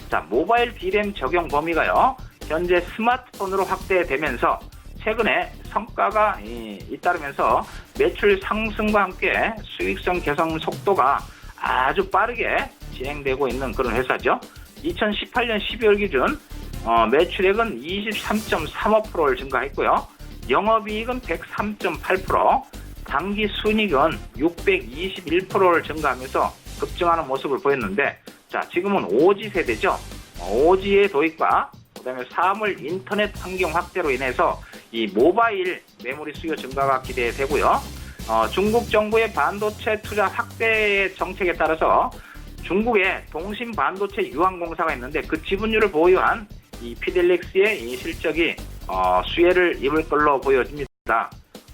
자, 모바일 D램 적용 범위가요, 현재 스마트폰으로 확대되면서 최근에 성과가 잇따르면서 매출 상승과 함께 수익성 개선 속도가 아주 빠르게 진행되고 있는 그런 회사죠. 2018년 12월 기준 매출액은 23.35%를 증가했고요. 영업이익은 103.8%, 당기 순이익은 621%를 증가하면서 급증하는 모습을 보였는데, 자, 지금은 5G 세대죠. 5G의 도입과 그다음에 사물 인터넷 환경 확대로 인해서 이 모바일 메모리 수요 증가가 기대되고요. 중국 정부의 반도체 투자 확대 정책에 따라서 중국의 동심 반도체 유한공사가 있는데 그 지분율을 보유한 이 피델렉스의 이 실적이 수혜를 입을 걸로 보여집니다.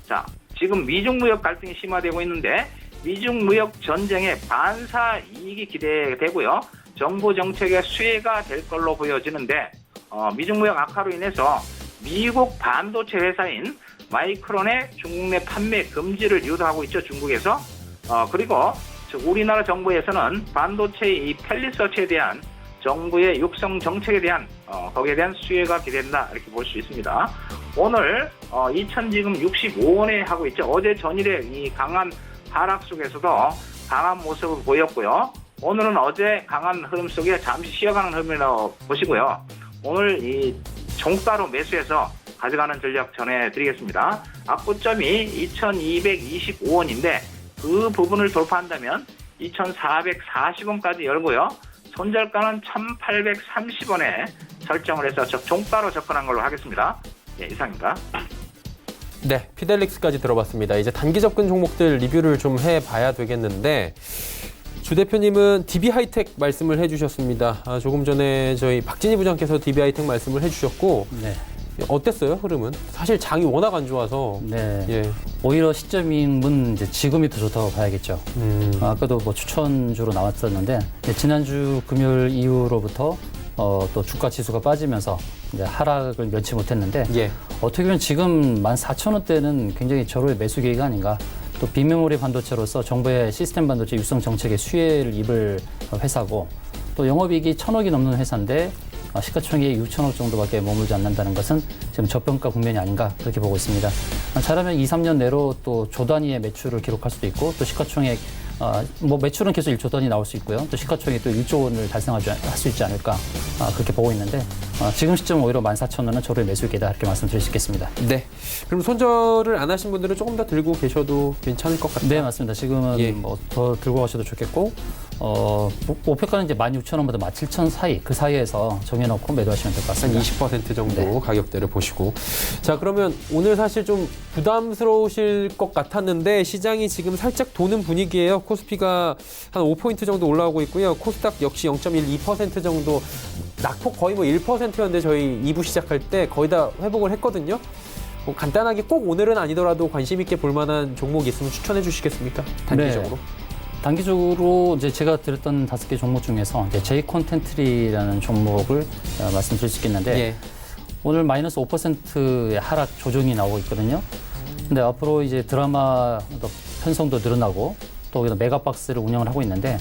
자, 지금 미중 무역 갈등이 심화되고 있는데 미중 무역 전쟁의 반사 이익이 기대되고요. 정부 정책의 수혜가 될 걸로 보여지는데, 미중 무역 악화로 인해서 미국 반도체 회사인 마이크론의 중국 내 판매 금지를 유도하고 있죠, 중국에서. 그리고 우리나라 정부에서는 반도체 이 펠리서치에 대한 정부의 육성 정책에 대한 거기에 대한 수혜가 기대된다, 이렇게 볼 수 있습니다. 오늘 2,065원에 하고 있죠. 어제 전일에 이 강한 하락 속에서도 강한 모습을 보였고요. 오늘은 어제 강한 흐름 속에 잠시 쉬어가는 흐름이라고 보시고요. 오늘 이 종가로 매수해서 가져가는 전략 전해드리겠습니다. 악보점이 2,225원인데 그 부분을 돌파한다면 2,440원까지 열고요. 손절가는 1,830원에 설정을 해서 종가로 접근한 걸로 하겠습니다. 예, 이상입니다. 네, 피델릭스까지 들어봤습니다. 이제 단기 접근 종목들 리뷰를 좀 해봐야 되겠는데 주 대표님은 DB하이텍 말씀을 해주셨습니다. 조금 전에 저희 박진희 부장께서 DB하이텍 말씀을 해주셨고 네. 어땠어요, 흐름은? 사실 장이 워낙 안 좋아서. 네. 예. 오히려 시점은 이제 지금이 더 좋다고 봐야겠죠. 아까도 뭐 추천주로 나왔었는데 지난주 금요일 이후로부터 또 주가 지수가 빠지면서 이제 하락을 면치 못했는데 예. 어떻게 보면 지금 14,000원대는 굉장히 절호의 매수 기회가 아닌가. 또 비메모리 반도체로서 정부의 시스템 반도체 육성 정책에 수혜를 입을 회사고 또 영업이익이 1,000억이 넘는 회사인데 시가총액이 6천억 정도밖에 머물지 않는다는 것은 지금 저평가 국면이 아닌가 그렇게 보고 있습니다. 잘하면 2, 3년 내로 또 조 단위의 매출을 기록할 수도 있고 또 시가총액 뭐 매출은 계속 1조 단위 나올 수 있고요. 또 시가총액이 또 1조 원을 달성할 수 있지 않을까 그렇게 보고 있는데 지금 시점 오히려 14,000원은 저로의 매수기다 이렇게 말씀드릴 수 있겠습니다. 네. 그럼 손절을 안 하신 분들은 조금 더 들고 계셔도 괜찮을 것 같아요. 네, 맞습니다. 지금은 예. 뭐 더 들고 가셔도 좋겠고 목표가는 이제 16,000원부터 17,000원 사이 그 사이에서 정해놓고 매도하시면 될 것 한 같습니다. 20% 정도 네. 가격대를 보시고. 자, 그러면 오늘 사실 좀 부담스러우실 것 같았는데 시장이 지금 살짝 도는 분위기예요. 코스피가 한 5포인트 정도 올라오고 있고요. 코스닥 역시 0.12% 정도 낙폭 거의 뭐 1%였는데 저희 2부 시작할 때 거의 다 회복을 했거든요. 뭐 간단하게 꼭 오늘은 아니더라도 관심 있게 볼 만한 종목이 있으면 추천해 주시겠습니까? 단기적으로. 네. 단기적으로 이제 제가 드렸던 5개 종목 중에서 이제 J 콘텐트리라는 종목을 말씀드릴 수 있겠는데 예. 오늘 마이너스 5%의 하락 조정이 나오고 있거든요. 근데 앞으로 이제 드라마 편성도 늘어나고 또 메가박스를 운영을 하고 있는데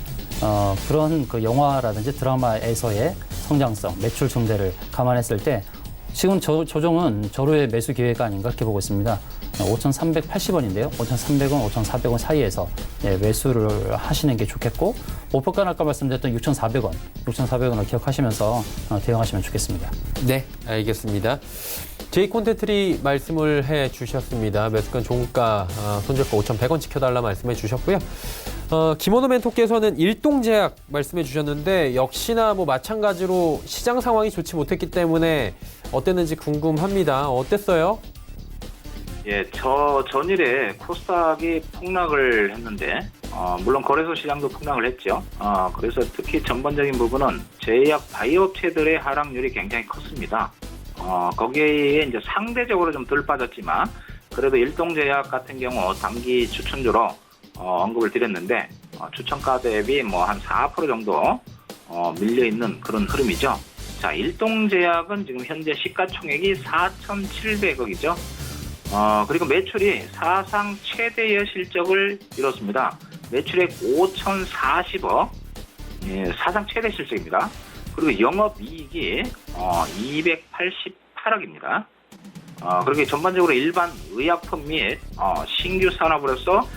그런 그 영화라든지 드라마에서의 성장성, 매출 증대를 감안했을 때 지금 조정은 저로의 매수 기회가 아닌가 그렇게 보고 있습니다. 5,380원인데요. 5,300원, 5,400원 사이에서 매수를 하시는 게 좋겠고 목표가는 아까 말씀드렸던 6,400원, 6,400원을 기억하시면서 대응하시면 좋겠습니다. 네, 알겠습니다. J 콘텐트리 말씀을 해 주셨습니다. 매수권 종가 손절가 5,100원 지켜달라 말씀해 주셨고요. 김원호 멘토께서는 일동제약 말씀해 주셨는데 역시나 뭐 마찬가지로 시장 상황이 좋지 못했기 때문에 어땠는지 궁금합니다. 어땠어요? 예, 전일에 코스닥이 폭락을 했는데, 물론 거래소 시장도 폭락을 했죠. 그래서 특히 전반적인 부분은 제약 바이오업체들의 하락률이 굉장히 컸습니다. 거기에 이제 상대적으로 좀 덜 빠졌지만, 그래도 일동제약 같은 경우 단기 추천주로 언급을 드렸는데, 추천가 대비 뭐 한 4% 정도 밀려있는 그런 흐름이죠. 자, 일동제약은 지금 현재 시가총액이 4,700억이죠. 그리고 매출이 사상 최대의 실적을 이뤘습니다. 매출액 5,040억, 예, 사상 최대 실적입니다. 그리고 영업이익이 288억입니다. 그리고 전반적으로 일반 의약품 및 신규 산업으로서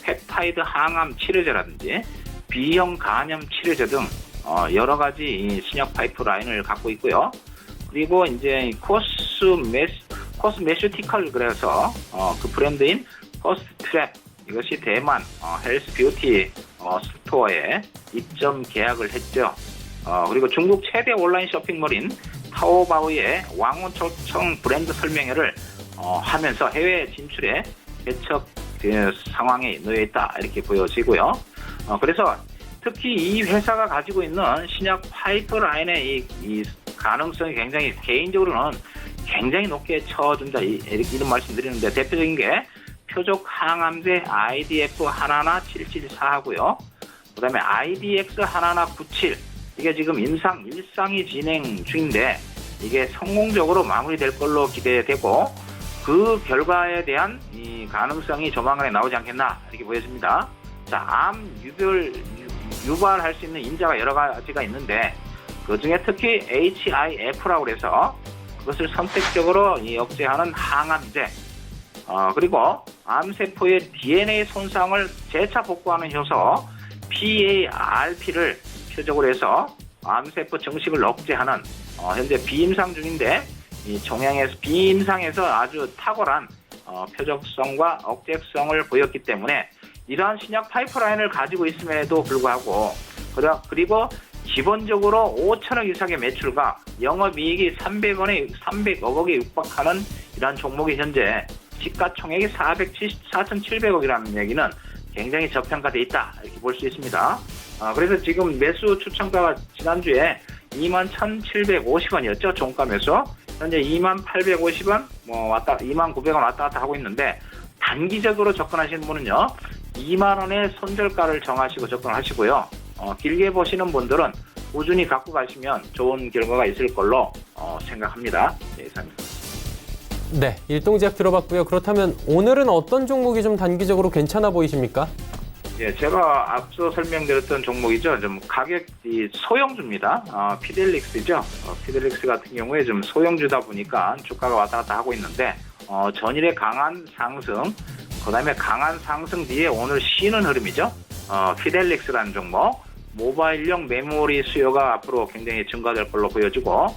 펩타이드 항암 치료제라든지 B형 간염 치료제 등 여러 가지 신약 파이프라인을 갖고 있고요. 그리고 이제 코스메슈티컬 그래서 그 브랜드인 퍼스트트랩 이것이 대만 헬스 뷰티 스토어에 입점 계약을 했죠. 그리고 중국 최대 온라인 쇼핑몰인 타오바오의 왕원초청 브랜드 설명회를 하면서 해외 진출에 개척 상황에 놓여 있다 이렇게 보여지고요. 그래서 특히 이 회사가 가지고 있는 신약 파이프라인의 이 가능성이 굉장히 개인적으로는 굉장히 높게 쳐준다 이런 말씀드리는데 대표적인 게 표적 항암제 IDF 11774하고요. 그다음에 IDX 1197 이게 지금 임상 1상이 진행 중인데 이게 성공적으로 마무리될 걸로 기대되고 그 결과에 대한 이 가능성이 조만간에 나오지 않겠나 이렇게 보여집니다. 자, 암 유발할 수 있는 인자가 여러 가지가 있는데 그 중에 특히 HIF라고 해서 그것을 선택적으로 억제하는 항암제, 그리고 암세포의 DNA 손상을 재차 복구하는 효소 PARP를 표적으로 해서 암세포 증식을 억제하는 현재 비임상 중인데 이 종양에서 비임상에서 아주 탁월한 표적성과 억제성을 보였기 때문에 이러한 신약 파이프라인을 가지고 있음에도 불구하고 그리고 기본적으로 5천억 이상의 매출과 영업이익이 300억 원에 육박하는 이러한 종목이 현재 시가총액이 474,700억이라는 얘기는 굉장히 저평가돼 있다 이렇게 볼 수 있습니다. 그래서 지금 매수 추천가가 지난주에 21,750원이었죠. 종가 매수. 현재 2850원, 2900원 왔다 갔다 하고 있는데 단기적으로 접근하시는 분은요, 2만 원의 손절가를 정하시고 접근하시고요. 길게 보시는 분들은 꾸준히 갖고 가시면 좋은 결과가 있을 걸로 생각합니다. 네, 이상입니다. 네, 일동제약 들어봤고요. 그렇다면 오늘은 어떤 종목이 좀 단기적으로 괜찮아 보이십니까? 예, 제가 앞서 설명드렸던 종목이죠. 좀 가격이 소형주입니다. 피델릭스죠. 피델릭스 같은 경우에 좀 소형주다 보니까 주가가 왔다 갔다 하고 있는데 전일의 강한 상승, 그다음에 강한 상승 뒤에 오늘 쉬는 흐름이죠. 피델릭스라는 종목, 모바일용 메모리 수요가 앞으로 굉장히 증가될 걸로 보여지고,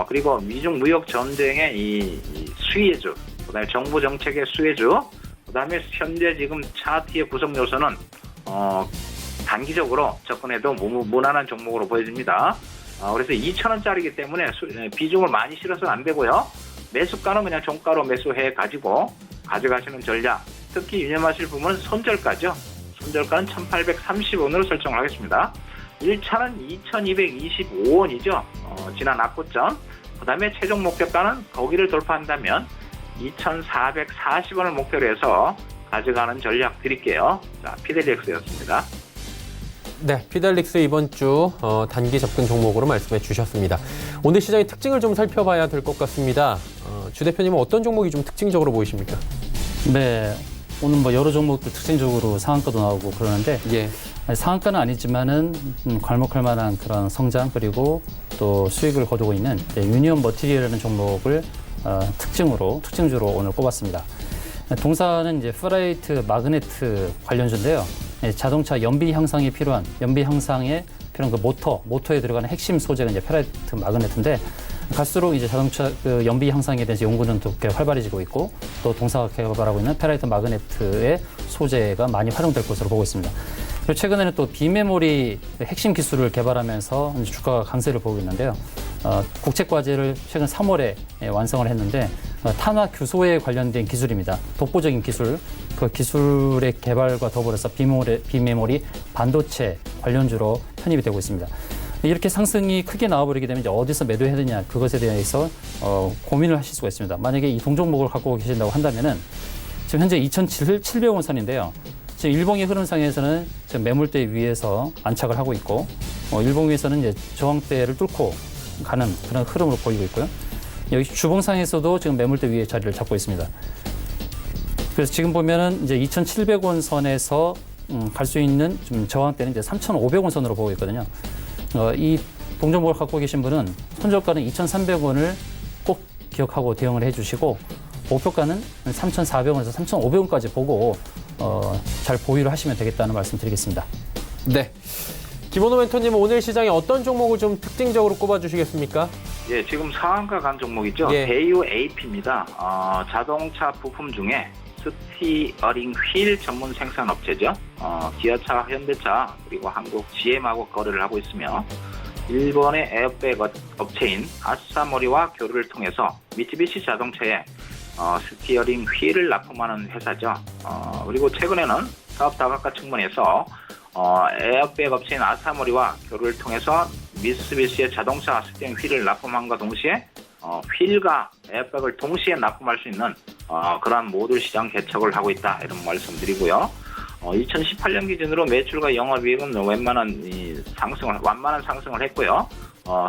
그리고 미중 무역 전쟁의 이 수혜주, 그다음에 정부 정책의 수혜주, 그다음에 현재 지금 차트의 구성 요소는 단기적으로 접근해도 무난한 종목으로 보여집니다. 그래서 2,000원짜리이기 때문에 비중을 많이 실어서는 안 되고요. 매수가는 그냥 종가로 매수해 가지고 가져가시는 전략. 특히 유념하실 부분은 손절가죠. 손절가는 1,830원으로 설정을 하겠습니다. 1차는 2,225원이죠. 지난 악고점. 그 다음에 최종 목표가는 거기를 돌파한다면 2,440원을 목표로 해서 가져가는 전략 드릴게요. 자, 피델릭스였습니다. 네, 피델릭스 이번 주 단기 접근 종목으로 말씀해 주셨습니다. 오늘 시장의 특징을 좀 살펴봐야 될 것 같습니다. 주 대표님은 어떤 종목이 좀 특징적으로 보이십니까? 네, 오늘 뭐 여러 종목들 특징적으로 상한가도 나오고 그러는데 예. 상한가는 아니지만은 괄목할 만한 그런 성장 그리고 또 수익을 거두고 있는 유니온 머티리얼이라는 종목을 특징주로 오늘 꼽았습니다. 동사는 이제 프라이트 마그네트 관련주인데요. 자동차 연비 향상에 필요한 그 모터에 들어가는 핵심 소재가 이제 페라이트 마그네트인데 갈수록 이제 자동차 그 연비 향상에 대해서 연구는 또 활발해지고 있고 또 동사가 개발하고 있는 페라이트 마그네트의 소재가 많이 활용될 것으로 보고 있습니다. 그리고 최근에는 또 비메모리 핵심 기술을 개발하면서 이제 주가가 강세를 보이고 있는데요. 국책과제를 최근 3월에 완성을 했는데 탄화 규소에 관련된 기술입니다. 독보적인 기술, 그 기술의 개발과 더불어서 비메모리 반도체 관련주로 편입이 되고 있습니다. 이렇게 상승이 크게 나와버리게 되면 이제 어디서 매도해야 되냐 그것에 대해서 고민을 하실 수가 있습니다. 만약에 이 동종목을 갖고 계신다고 한다면은 지금 현재 2,700원 선인데요. 지금 일봉의 흐름상에서는 지금 매물대 위에서 안착을 하고 있고 일봉 위에서는 이제 저항대를 뚫고 가는 그런 흐름으로 보이고 있고요. 여기 주봉상에서도 지금 매물대 위에 자리를 잡고 있습니다. 그래서 지금 보면은 이제 2,700원 선에서 갈 수 있는 좀 저항대는 이제 3,500원 선으로 보고 있거든요. 이 동종목을 갖고 계신 분은 손절가는 2,300원을 꼭 기억하고 대응을 해주시고 목표가는 3,400원에서 3,500원까지 보고 잘 보유를 하시면 되겠다는 말씀 드리겠습니다. 네. 김원호 멘토님은 오늘 시장에 어떤 종목을 좀 특징적으로 꼽아주시겠습니까? 예, 지금 상한가 간 종목이죠. 예. 대유 AP입니다. 자동차 부품 중에 스티어링 휠 전문 생산업체죠. 기아차, 현대차, 그리고 한국 GM하고 거래를 하고 있으며 일본의 에어백 업체인 아사모리와 교류를 통해서 미쓰비시 자동차에 스티어링 휠을 납품하는 회사죠. 그리고 최근에는 사업 다각화 측면에서 에어백 업체인 아사모리와 교류를 통해서 미쓰비시의 자동차 스티어링 휠을 납품함과 동시에 휠과 에어백을 동시에 납품할 수 있는 그러한 모듈 시장 개척을 하고 있다 이런 말씀드리고요. 2018년 기준으로 매출과 영업이익은 완만한 상승을 했고요.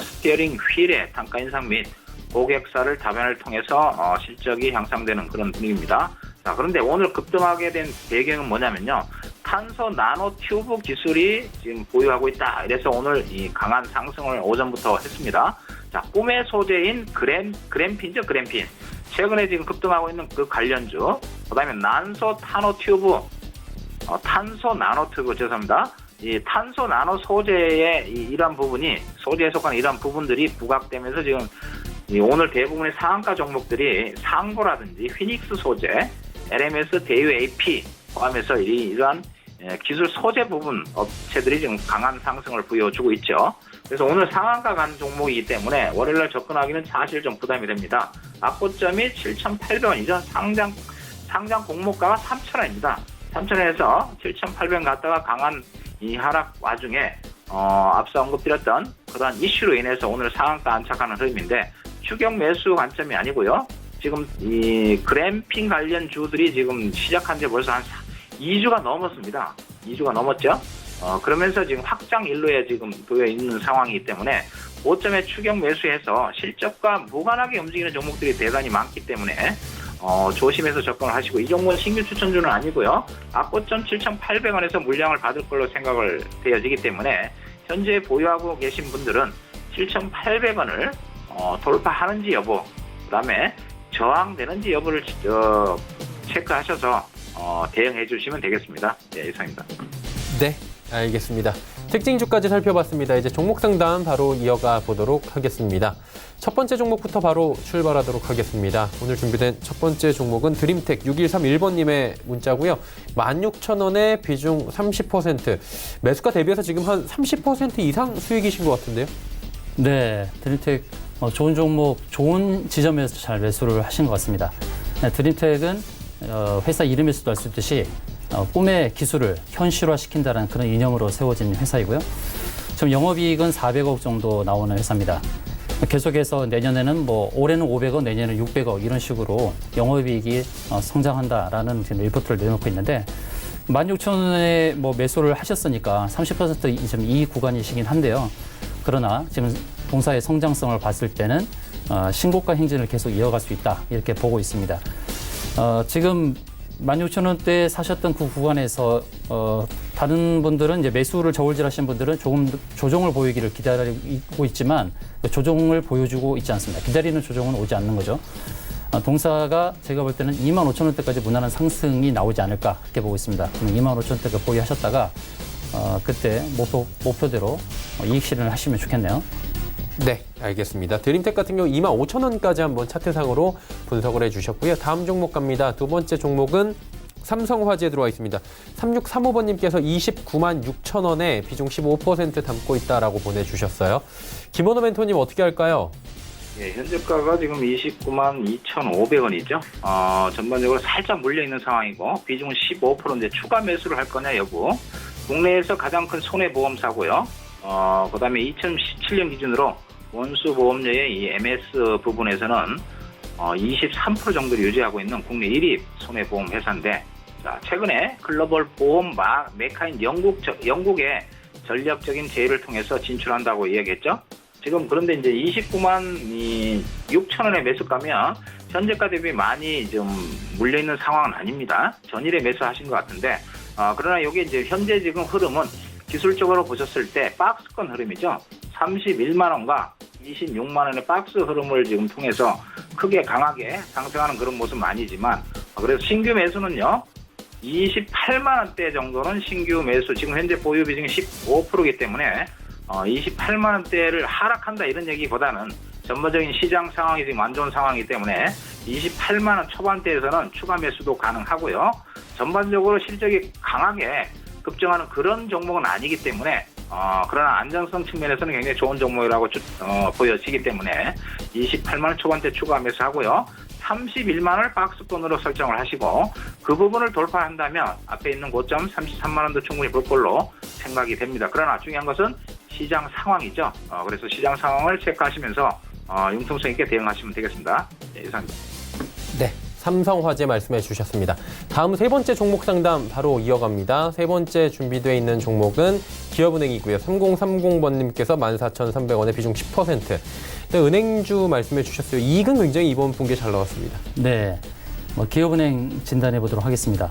스티어링 휠의 단가 인상 및 고객사를 다변을 통해서 실적이 향상되는 그런 분위기입니다. 자, 그런데 오늘 급등하게 된 배경은 뭐냐면요. 탄소 나노 튜브 기술이 지금 보유하고 있다. 이래서 오늘 이 강한 상승을 오전부터 했습니다. 자, 꿈의 소재인 그램핀이죠, 그램핀. 최근에 지금 급등하고 있는 그 관련주. 그 다음에 탄소 나노 튜브, 죄송합니다. 이 탄소 나노 소재의 이러한 부분이, 소재에 속하는 이러한 부분들이 부각되면서 지금 오늘 대부분의 상한가 종목들이 상보라든지 휘닉스 소재, LMS, 대유 AP, 포함해서 이러한 기술 소재 부분 업체들이 지금 강한 상승을 보여주고 있죠. 그래서 오늘 상한가 간 종목이기 때문에 월요일날 접근하기는 사실 좀 부담이 됩니다. 악고점이 7,800원이죠. 상장 공모가가 3,000원입니다. 3,000원에서 7,800원 갔다가 강한 이 하락 와중에 앞서 언급드렸던 그러한 이슈로 인해서 오늘 상한가 안착하는 흐름인데 추격 매수 관점이 아니고요. 지금 이 그램핑 관련 주들이 지금 시작한 지 벌써 한 2주가 넘었습니다. 2주가 넘었죠. 그러면서 지금 확장 일로에 지금 놓여 있는 상황이기 때문에 고점에 추격 매수해서 실적과 무관하게 움직이는 종목들이 대단히 많기 때문에 조심해서 접근을 하시고, 이 종목은 신규 추천주는 아니고요. 악고점 7,800원에서 물량을 받을 걸로 생각을 되어지기 때문에 현재 보유하고 계신 분들은 7,800원을 돌파하는지 여부, 그다음에 저항되는지 여부를 체크하셔서 대응해 주시면 되겠습니다. 네, 이상입니다. 네, 알겠습니다. 특징주까지 살펴봤습니다. 이제 종목 상담 바로 이어가 보도록 하겠습니다. 첫 번째 종목부터 바로 출발하도록 하겠습니다. 오늘 준비된 첫 번째 종목은 드림텍 6131번님의 문자고요. 16,000원에 비중 30%. 매수가 대비해서 지금 한 30% 이상 수익이신 것 같은데요? 네, 드림텍 좋은 종목, 좋은 지점에서 잘 매수를 하신 것 같습니다. 네, 드림텍은 회사 이름에서도 알 수 있듯이 꿈의 기술을 현실화시킨다는 그런 이념으로 세워진 회사이고요. 지금 영업이익은 400억 정도 나오는 회사입니다. 계속해서 내년에는 올해는 500억, 내년에는 600억 이런 식으로 영업이익이 성장한다라는 지금 리포트를 내놓고 있는데 16,000원에 매수를 하셨으니까 30% 이익 구간이시긴 한데요. 그러나 지금 동사의 성장성을 봤을 때는 신고가 행진을 계속 이어갈 수 있다 이렇게 보고 있습니다. 지금 16,000원대 사셨던 그 구간에서 다른 분들은 이제 매수를 저울질하신 분들은 조금 조정을 보이기를 기다리고 있지만 조정을 보여주고 있지 않습니다. 기다리는 조정은 오지 않는 거죠. 동사가 제가 볼 때는 25,000원대까지 무난한 상승이 나오지 않을까 그렇게 보고 있습니다. 25,000원대가 보유하셨다가 그때 목표대로 이익 실현을 하시면 좋겠네요. 네, 알겠습니다. 드림텍 같은 경우 25,000원까지 한번 차트상으로 분석을 해주셨고요. 다음 종목 갑니다. 두 번째 종목은 삼성화재에 들어와 있습니다. 3635번님께서 29만 6천원에 비중 15% 담고 있다라고 보내주셨어요. 김원호 멘토님 어떻게 할까요? 예, 현재가가 지금 29만 2,500원이죠. 전반적으로 살짝 물려있는 상황이고 비중은 15%인데 추가 매수를 할 거냐 여부. 국내에서 가장 큰 손해보험사고요. 그다음에 2017년 기준으로 원수보험료의 이 MS 부분에서는 23% 정도를 유지하고 있는 국내 1위 손해보험 회사인데, 자, 최근에 글로벌 보험 메카인 영국의 전략적인 제휴를 통해서 진출한다고 이야기했죠. 지금 그런데 이제 29만 6천원에 매수가면 현재가 대비 많이 좀 물려있는 상황은 아닙니다. 전일에 매수하신 것 같은데, 그러나 이게 이제 현재 지금 흐름은 기술적으로 보셨을 때 박스권 흐름이죠. 31만 원과 26만 원의 박스 흐름을 지금 통해서 크게 강하게 상승하는 그런 모습은 아니지만, 그래서 신규 매수는요 28만 원대 정도는 신규 매수, 지금 현재 보유 비중이 15%이기 때문에 28만 원대를 하락한다 이런 얘기보다는 전반적인 시장 상황이 지금 안 좋은 상황이기 때문에 28만 원 초반대에서는 추가 매수도 가능하고요. 전반적으로 실적이 강하게 급증하는 그런 종목은 아니기 때문에 그러나 안정성 측면에서는 굉장히 좋은 종목이라고 보여지기 때문에 28만 원 초반대 추가 매수하고요. 31만 원을 박스권으로 설정을 하시고 그 부분을 돌파한다면 앞에 있는 고점 33만 원도 충분히 볼 걸로 생각이 됩니다. 그러나 중요한 것은 시장 상황이죠. 그래서 시장 상황을 체크하시면서 융통성 있게 대응하시면 되겠습니다. 네, 이상입니다. 네, 삼성화재 말씀해 주셨습니다. 다음 세 번째 종목 상담 바로 이어갑니다. 세 번째 준비되어 있는 종목은 기업은행이고요. 3030번님께서 14,300원에 비중 10%. 네, 은행주 말씀해 주셨어요. 이익은 굉장히 이번 분기에 잘 나왔습니다. 네, 기업은행 진단해 보도록 하겠습니다.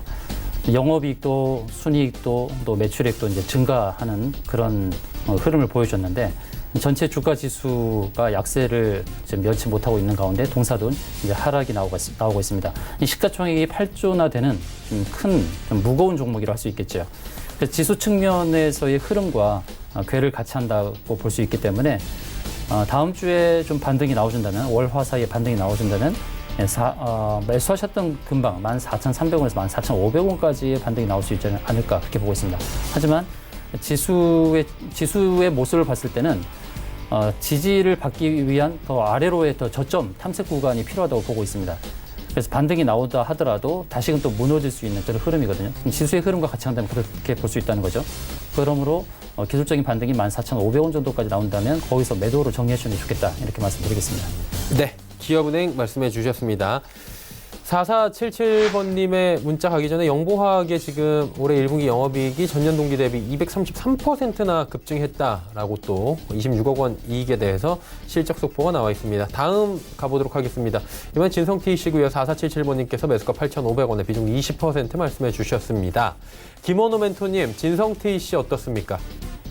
영업이익도 순이익도 또 매출액도 이제 증가하는 그런 흐름을 보여줬는데 전체 주가 지수가 약세를 지금 면치 못하고 있는 가운데 동사도 이제 하락이 나오고 있습니다. 이 시가총액이 8조나 되는 좀 무거운 종목이라 할 수 있겠죠. 그래서 지수 측면에서의 흐름과 궤를 같이 한다고 볼 수 있기 때문에 다음 주에 좀 반등이 나와준다면, 월화 사이에 반등이 나와준다면 매수하셨던 금방 14,300원에서 14,500원까지의 반등이 나올 수 있지 않을까 그렇게 보고 있습니다. 하지만 지수의 모습을 봤을 때는 지지를 받기 위한 더 아래로의 더 저점 탐색 구간이 필요하다고 보고 있습니다. 그래서 반등이 나오다 하더라도 다시금 또 무너질 수 있는 그런 흐름이거든요. 지수의 흐름과 같이 한다면 그렇게 볼 수 있다는 거죠. 그러므로 기술적인 반등이 14,500원 정도까지 나온다면 거기서 매도로 정리해 주는 게 좋겠다 이렇게 말씀드리겠습니다. 네, 기업은행 말씀해 주셨습니다. 4477번님의 문자 가기 전에 영보화학의 지금 올해 1분기 영업이익이 전년 동기 대비 233%나 급증했다라고 또 26억 원 이익에 대해서 실적 속보가 나와 있습니다. 다음 가보도록 하겠습니다. 이번 진성TC고요. 4477번님께서 매수가 8,500원에 비중 20% 말씀해 주셨습니다. 김원호 멘토님, 진성TC 어떻습니까?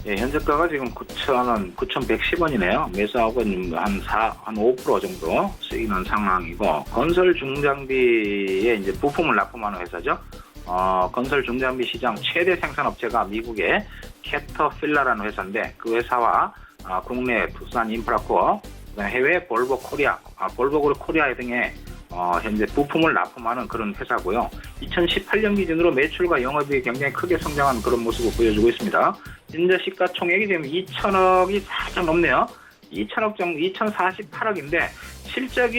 예, 현재가가 지금 9,000원, 9,110원이네요. 매수하고 한 5% 정도 수익 난 상황이고, 건설 중장비에 이제 부품을 납품하는 회사죠. 건설 중장비 시장 최대 생산업체가 미국의 캐터필러라는 회사인데, 그 회사와 국내 부산 인프라코어, 해외 볼보 코리아, 볼보 코리아 등의 현재 부품을 납품하는 그런 회사고요. 2018년 기준으로 매출과 영업이익이 굉장히 크게 성장한 그런 모습을 보여주고 있습니다. 현재 시가총액이 지금 2천억이 살짝 넘네요. 2천억 정도, 2,048억인데 실적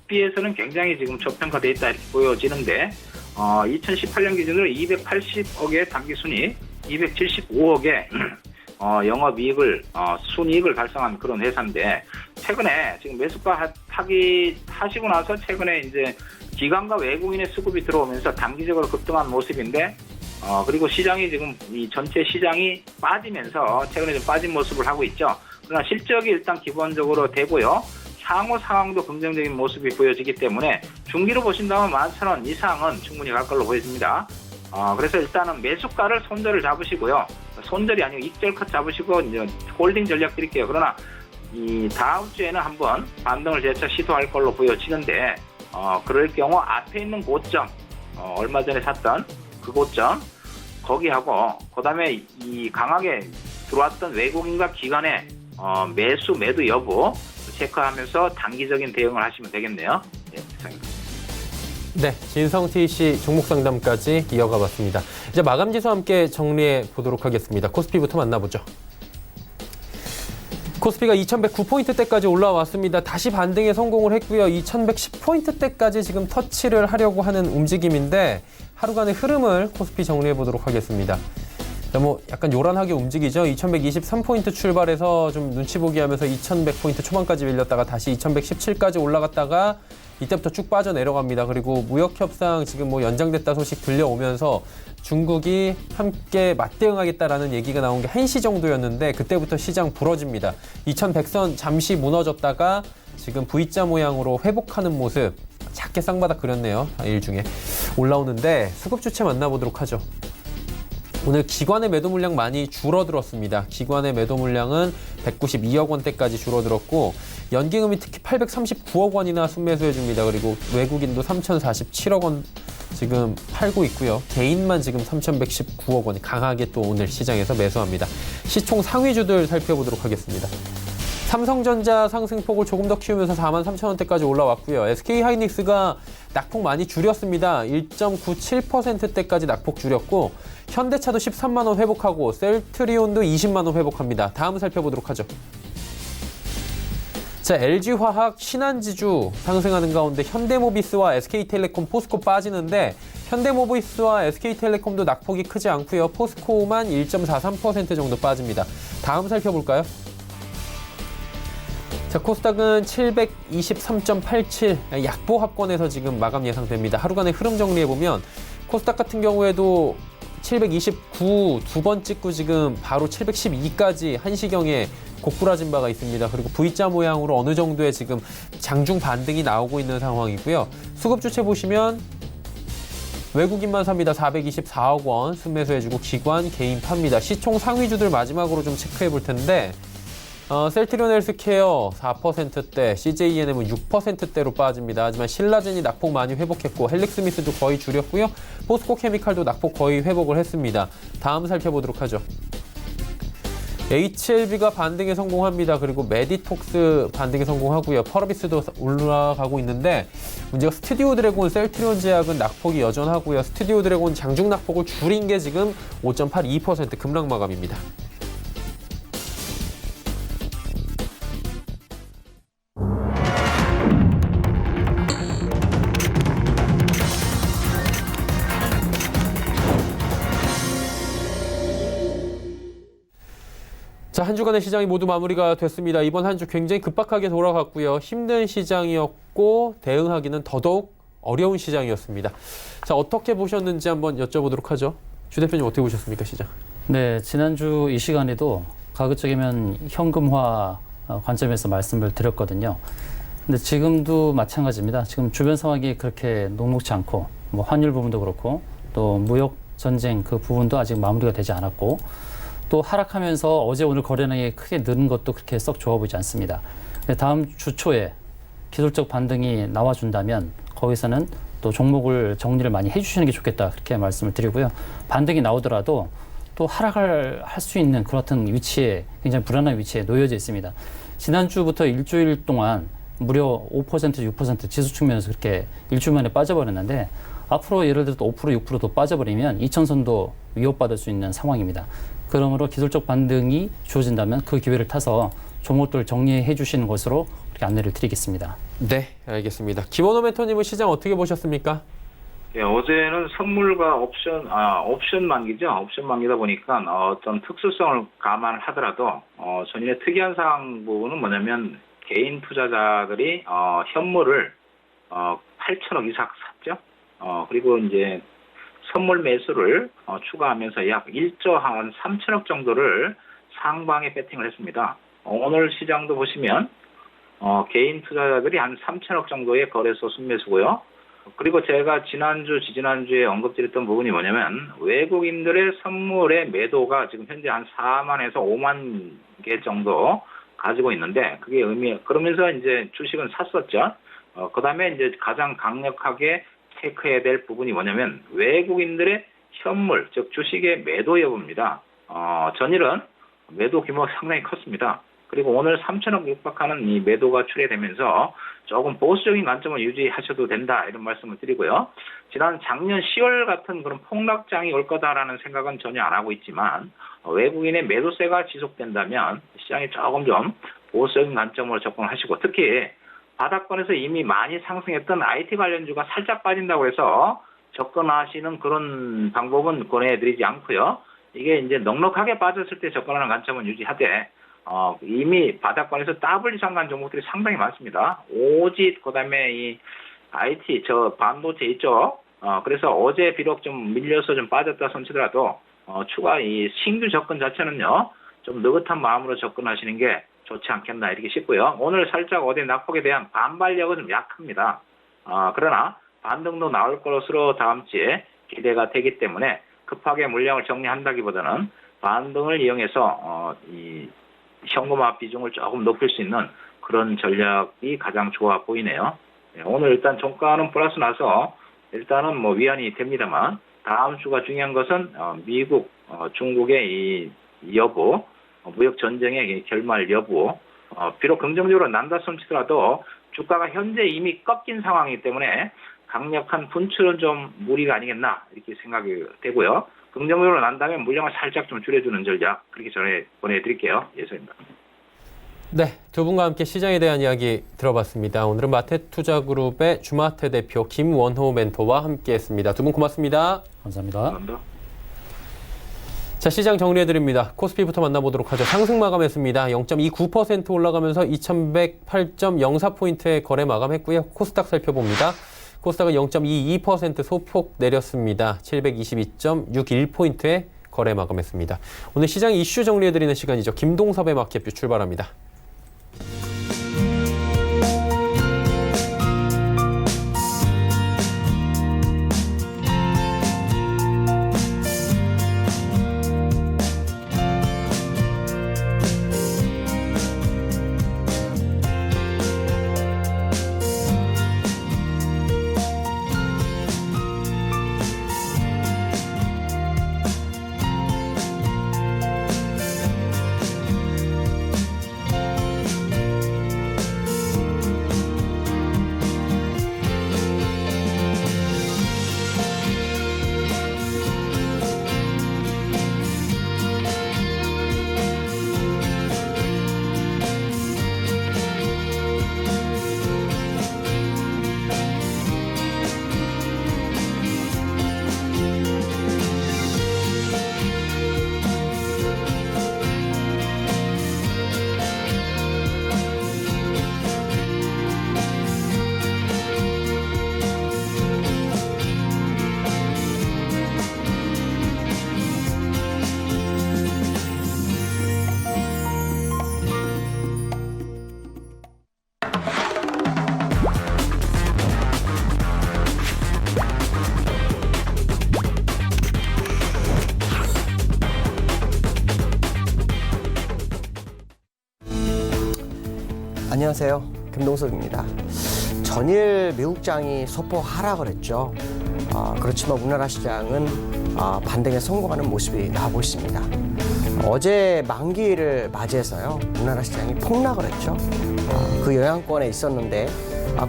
비해서는 굉장히 지금 저평가돼 있다 이렇게 보여지는데 2018년 기준으로 280억의 당기순이익, 275억의 영업이익을 순이익을 달성한 그런 회사인데 최근에 지금 매수가 하시고 나서 최근에 이제 기관과 외국인의 수급이 들어오면서 단기적으로 급등한 모습인데 그리고 시장이 지금 이 전체 시장이 빠지면서 최근에 좀 빠진 모습을 하고 있죠. 그러나 실적이 일단 기본적으로 되고요. 향후 상황도 긍정적인 모습이 보여지기 때문에 중기로 보신다면 11,000원 이상은 충분히 갈 걸로 보여집니다. 그래서 일단은 매수가를 손절을 잡으시고요. 손절이 아니고 익절컷 잡으시고 이제 홀딩 전략 드릴게요. 그러나 이 다음 주에는 한번 반등을 재차 시도할 걸로 보여지는데 그럴 경우 앞에 있는 고점 얼마 전에 샀던 그 고점 거기하고 그다음에 이 강하게 들어왔던 외국인과 기관의 매도 여부 체크하면서 단기적인 대응을 하시면 되겠네요. 예, 이상입니다. 네, 진성TC 종목 상담까지 이어가 봤습니다. 이제 마감지수 함께 정리해 보도록 하겠습니다. 코스피부터 만나보죠. 코스피가 2109포인트대까지 올라왔습니다. 다시 반등에 성공을 했고요. 2110포인트대까지 지금 터치를 하려고 하는 움직임인데 하루간의 흐름을 코스피 정리해 보도록 하겠습니다. 뭐 약간 요란하게 움직이죠. 2123포인트 출발해서 좀 눈치 보기 하면서 2100포인트 초반까지 밀렸다가 다시 2117까지 올라갔다가 이때부터 쭉 빠져 내려갑니다. 그리고 무역 협상 지금 뭐 연장됐다 소식 들려오면서 중국이 함께 맞대응하겠다라는 얘기가 나온 게 1시 정도였는데 그때부터 시장 부러집니다. 2100선 잠시 무너졌다가 지금 V자 모양으로 회복하는 모습 작게 쌍바닥 그렸네요. 일중에 올라오는데 수급 주체 만나보도록 하죠. 오늘 기관의 매도 물량 많이 줄어들었습니다. 기관의 매도 물량은 192억 원대까지 줄어들었고 연기금이 특히 839억 원이나 순매수해줍니다. 그리고 외국인도 3,047억 원 지금 팔고 있고요. 개인만 지금 3,119억 원 강하게 또 오늘 시장에서 매수합니다. 시총 상위주들 살펴보도록 하겠습니다. 삼성전자 상승폭을 조금 더 키우면서 43,000원대까지 올라왔고요. SK하이닉스가 낙폭 많이 줄였습니다. 1.97%대까지 낙폭 줄였고 현대차도 13만 원 회복하고 셀트리온도 20만 원 회복합니다. 다음 살펴보도록 하죠. 자, LG화학, 신한지주 상승하는 가운데 현대모비스와 SK텔레콤, 포스코 빠지는데 현대모비스와 SK텔레콤도 낙폭이 크지 않고요. 포스코만 1.43% 정도 빠집니다. 다음 살펴볼까요? 자, 코스닥은 723.87 약보합권에서 지금 마감 예상됩니다. 하루간의 흐름 정리해보면 코스닥 같은 경우에도 729 두 번 찍고 지금 바로 712까지 1시경에 고꾸라진 바가 있습니다. 그리고 V자 모양으로 어느 정도의 지금 장중 반등이 나오고 있는 상황이고요. 수급 주체 보시면 외국인만 삽니다. 424억 원 순매수해주고 기관 개인 팝니다. 시총 상위주들 마지막으로 좀 체크해 볼 텐데 셀트리온 헬스케어 4%대, CJENM은 6%대로 빠집니다. 하지만 신라젠이 낙폭 많이 회복했고 헬릭스미스도 거의 줄였고요. 포스코 케미칼도 낙폭 거의 회복을 했습니다. 다음 살펴보도록 하죠. HLB가 반등에 성공합니다. 그리고 메디톡스 반등에 성공하고요. 펄어비스도 올라가고 있는데 문제가 스튜디오 드래곤, 셀트리온 제약은 낙폭이 여전하고요. 스튜디오 드래곤 장중 낙폭을 줄인 게 지금 5.82% 급락 마감입니다. 자, 한 주간의 시장이 모두 마무리가 됐습니다. 이번 한 주 굉장히 급박하게 돌아갔고요. 힘든 시장이었고 대응하기는 더더욱 어려운 시장이었습니다. 자, 어떻게 보셨는지 한번 여쭤보도록 하죠. 주 대표님 어떻게 보셨습니까, 시장? 네, 지난주 이 시간에도 가급적이면 현금화 관점에서 말씀을 드렸거든요. 근데 지금도 마찬가지입니다. 지금 주변 상황이 그렇게 녹록지 않고 뭐 환율 부분도 그렇고 또 무역 전쟁 그 부분도 아직 마무리가 되지 않았고 또 하락하면서 어제 오늘 거래량이 크게 느는 것도 그렇게 썩 좋아 보이지 않습니다. 다음 주 초에 기술적 반등이 나와준다면 거기서는 또 종목을 정리를 많이 해주시는 게 좋겠다 그렇게 말씀을 드리고요. 반등이 나오더라도 또 하락을 할 수 있는 그렇던 위치에 굉장히 불안한 위치에 놓여져 있습니다. 지난주부터 일주일 동안 무려 5%, 6% 지수 측면에서 그렇게 일주일 만에 빠져버렸는데 앞으로 예를 들어 5%, 6%도 빠져버리면 2000선도 위협받을 수 있는 상황입니다. 그러므로 기술적 반등이 주어진다면 그 기회를 타서 종목들을 정리해 주시는 것으로 그렇게 안내를 드리겠습니다. 네, 알겠습니다. 김원호 멘토님은 시장 어떻게 보셨습니까? 예, 어제는 선물과 옵션 만기죠. 옵션 만기다 보니까 어떤 특수성을 감안하더라도 전일의 특이한 상황 부분은 뭐냐면 개인 투자자들이 현물을 8천억 이상 샀죠. 그리고 이제 선물 매수를 추가하면서 약 1조 한 3천억 정도를 상방에 배팅을 했습니다. 오늘 시장도 보시면 개인 투자자들이 한 3천억 정도의 거래소 순매수고요. 그리고 제가 지난주, 지지난주에 언급드렸던 부분이 뭐냐면 외국인들의 선물의 매도가 지금 현재 한 4만에서 5만 개 정도 가지고 있는데 그게 그러면서 이제 주식은 샀었죠. 그 다음에 이제 가장 강력하게 체크해야 될 부분이 뭐냐면 외국인들의 현물, 즉 주식의 매도 여부입니다. 전일은 매도 규모가 상당히 컸습니다. 그리고 오늘 3천억 육박하는 이 매도가 출회되면서 조금 보수적인 관점을 유지하셔도 된다 이런 말씀을 드리고요. 지난 작년 10월 같은 그런 폭락장이 올 거다라는 생각은 전혀 안 하고 있지만 외국인의 매도세가 지속된다면 시장이 조금 좀 보수적인 관점으로 접근하시고 특히 바닥권에서 이미 많이 상승했던 IT 관련주가 살짝 빠진다고 해서 접근하시는 그런 방법은 권해드리지 않고요. 이게 이제 넉넉하게 빠졌을 때 접근하는 관점은 유지하되 이미 바닥권에서 더블 이상 간 종목들이 상당히 많습니다. 오직 그다음에 이 IT 반도체 있죠. 그래서 어제 비록 좀 밀려서 좀 빠졌다 손치더라도 추가 이 신규 접근 자체는요 좀 느긋한 마음으로 접근하시는 게 좋지 않겠나 이렇게 싶고요. 오늘 살짝 어제 낙폭에 대한 반발력은 좀 약합니다. 그러나 반등도 나올 것으로 다음 주에 기대가 되기 때문에 급하게 물량을 정리한다기보다는 반등을 이용해서 이 현금화 비중을 조금 높일 수 있는 그런 전략이 가장 좋아 보이네요. 오늘 일단 종가는 플러스 나서 일단은 뭐 위안이 됩니다만 다음 주가 중요한 것은 미국, 중국의 이 여부, 무역 전쟁의 결말 여부, 비록 긍정적으로 난다 손치더라도 주가가 현재 이미 꺾인 상황이기 때문에 강력한 분출은 좀 무리가 아니겠나 이렇게 생각이 되고요. 긍정적으로 난다면 물량을 살짝 좀 줄여주는 전략 그렇게 보내드릴게요. 예선입니다. 네, 두 분과 함께 시장에 대한 이야기 들어봤습니다. 오늘은 마테투자그룹의 주마테 대표 김원호 멘토와 함께했습니다. 두 분 고맙습니다. 감사합니다. 감사합니다. 자, 시장 정리해드립니다. 코스피부터 만나보도록 하죠. 상승 마감했습니다. 0.29% 올라가면서 2100.04포인트의 거래 마감했고요. 코스닥 살펴봅니다. 코스닥은 0.22% 소폭 내렸습니다. 722.61포인트의 거래 마감했습니다. 오늘 시장 이슈 정리해드리는 시간이죠. 김동섭의 마켓뷰 출발합니다. 안녕하세요. 김동석입니다. 전일 미국장이 소폭 하락을 했죠. 그렇지만 우리나라 시장은 반등에 성공하는 모습이 나오고 있습니다. 어제 만기를 맞이해서요. 우리나라 시장이 폭락을 했죠. 그 영향권에 있었는데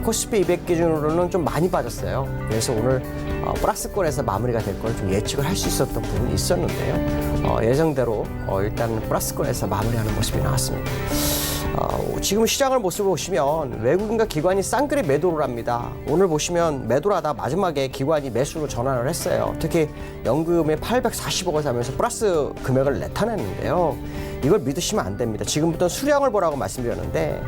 코스피 200 기준으로는 좀 많이 빠졌어요. 그래서 오늘 플러스권에서 마무리가 될 걸 좀 예측을 할 수 있었던 부분이 있었는데요. 예정대로 일단 플러스권에서 마무리하는 모습이 나왔습니다. 지금 시장을 모습을 보시면 외국인과 기관이 쌍끌이 매도를 합니다. 오늘 보시면 매도를 하다 마지막에 기관이 매수로 전환을 했어요. 특히 연금에 840억을 사면서 플러스 금액을 나타냈는데요. 이걸 믿으시면 안 됩니다. 지금부터 수량을 보라고 말씀드렸는데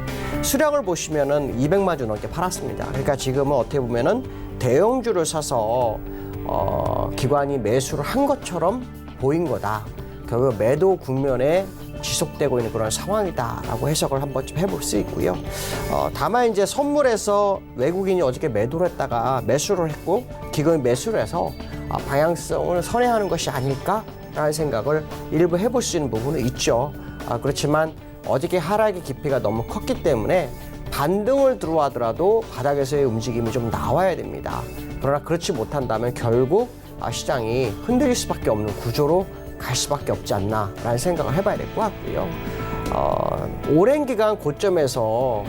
수량을 보시면은 200만 주 넘게 팔았습니다. 그러니까 지금은 어떻게 보면은 대형주를 사서 기관이 매수를 한 것처럼 보인 거다. 결국 매도 국면에 지속되고 있는 그런 상황이다라고 해석을 한번 좀 해볼 수 있고요. 다만 이제 선물에서 외국인이 어저께 매도를 했다가 매수를 했고 기관이 매수를 해서 방향성을 선회하는 것이 아닐까라는 생각을 일부 해볼 수 있는 부분은 있죠. 그렇지만 어저께 하락의 깊이가 너무 컸기 때문에 반등을 들어가더라도 바닥에서의 움직임이 좀 나와야 됩니다. 그러나 그렇지 못한다면 결국 시장이 흔들릴 수밖에 없는 구조로 갈 수밖에 없지 않나라는 생각을 해봐야 될 것 같고요. 오랜 기간 고점에서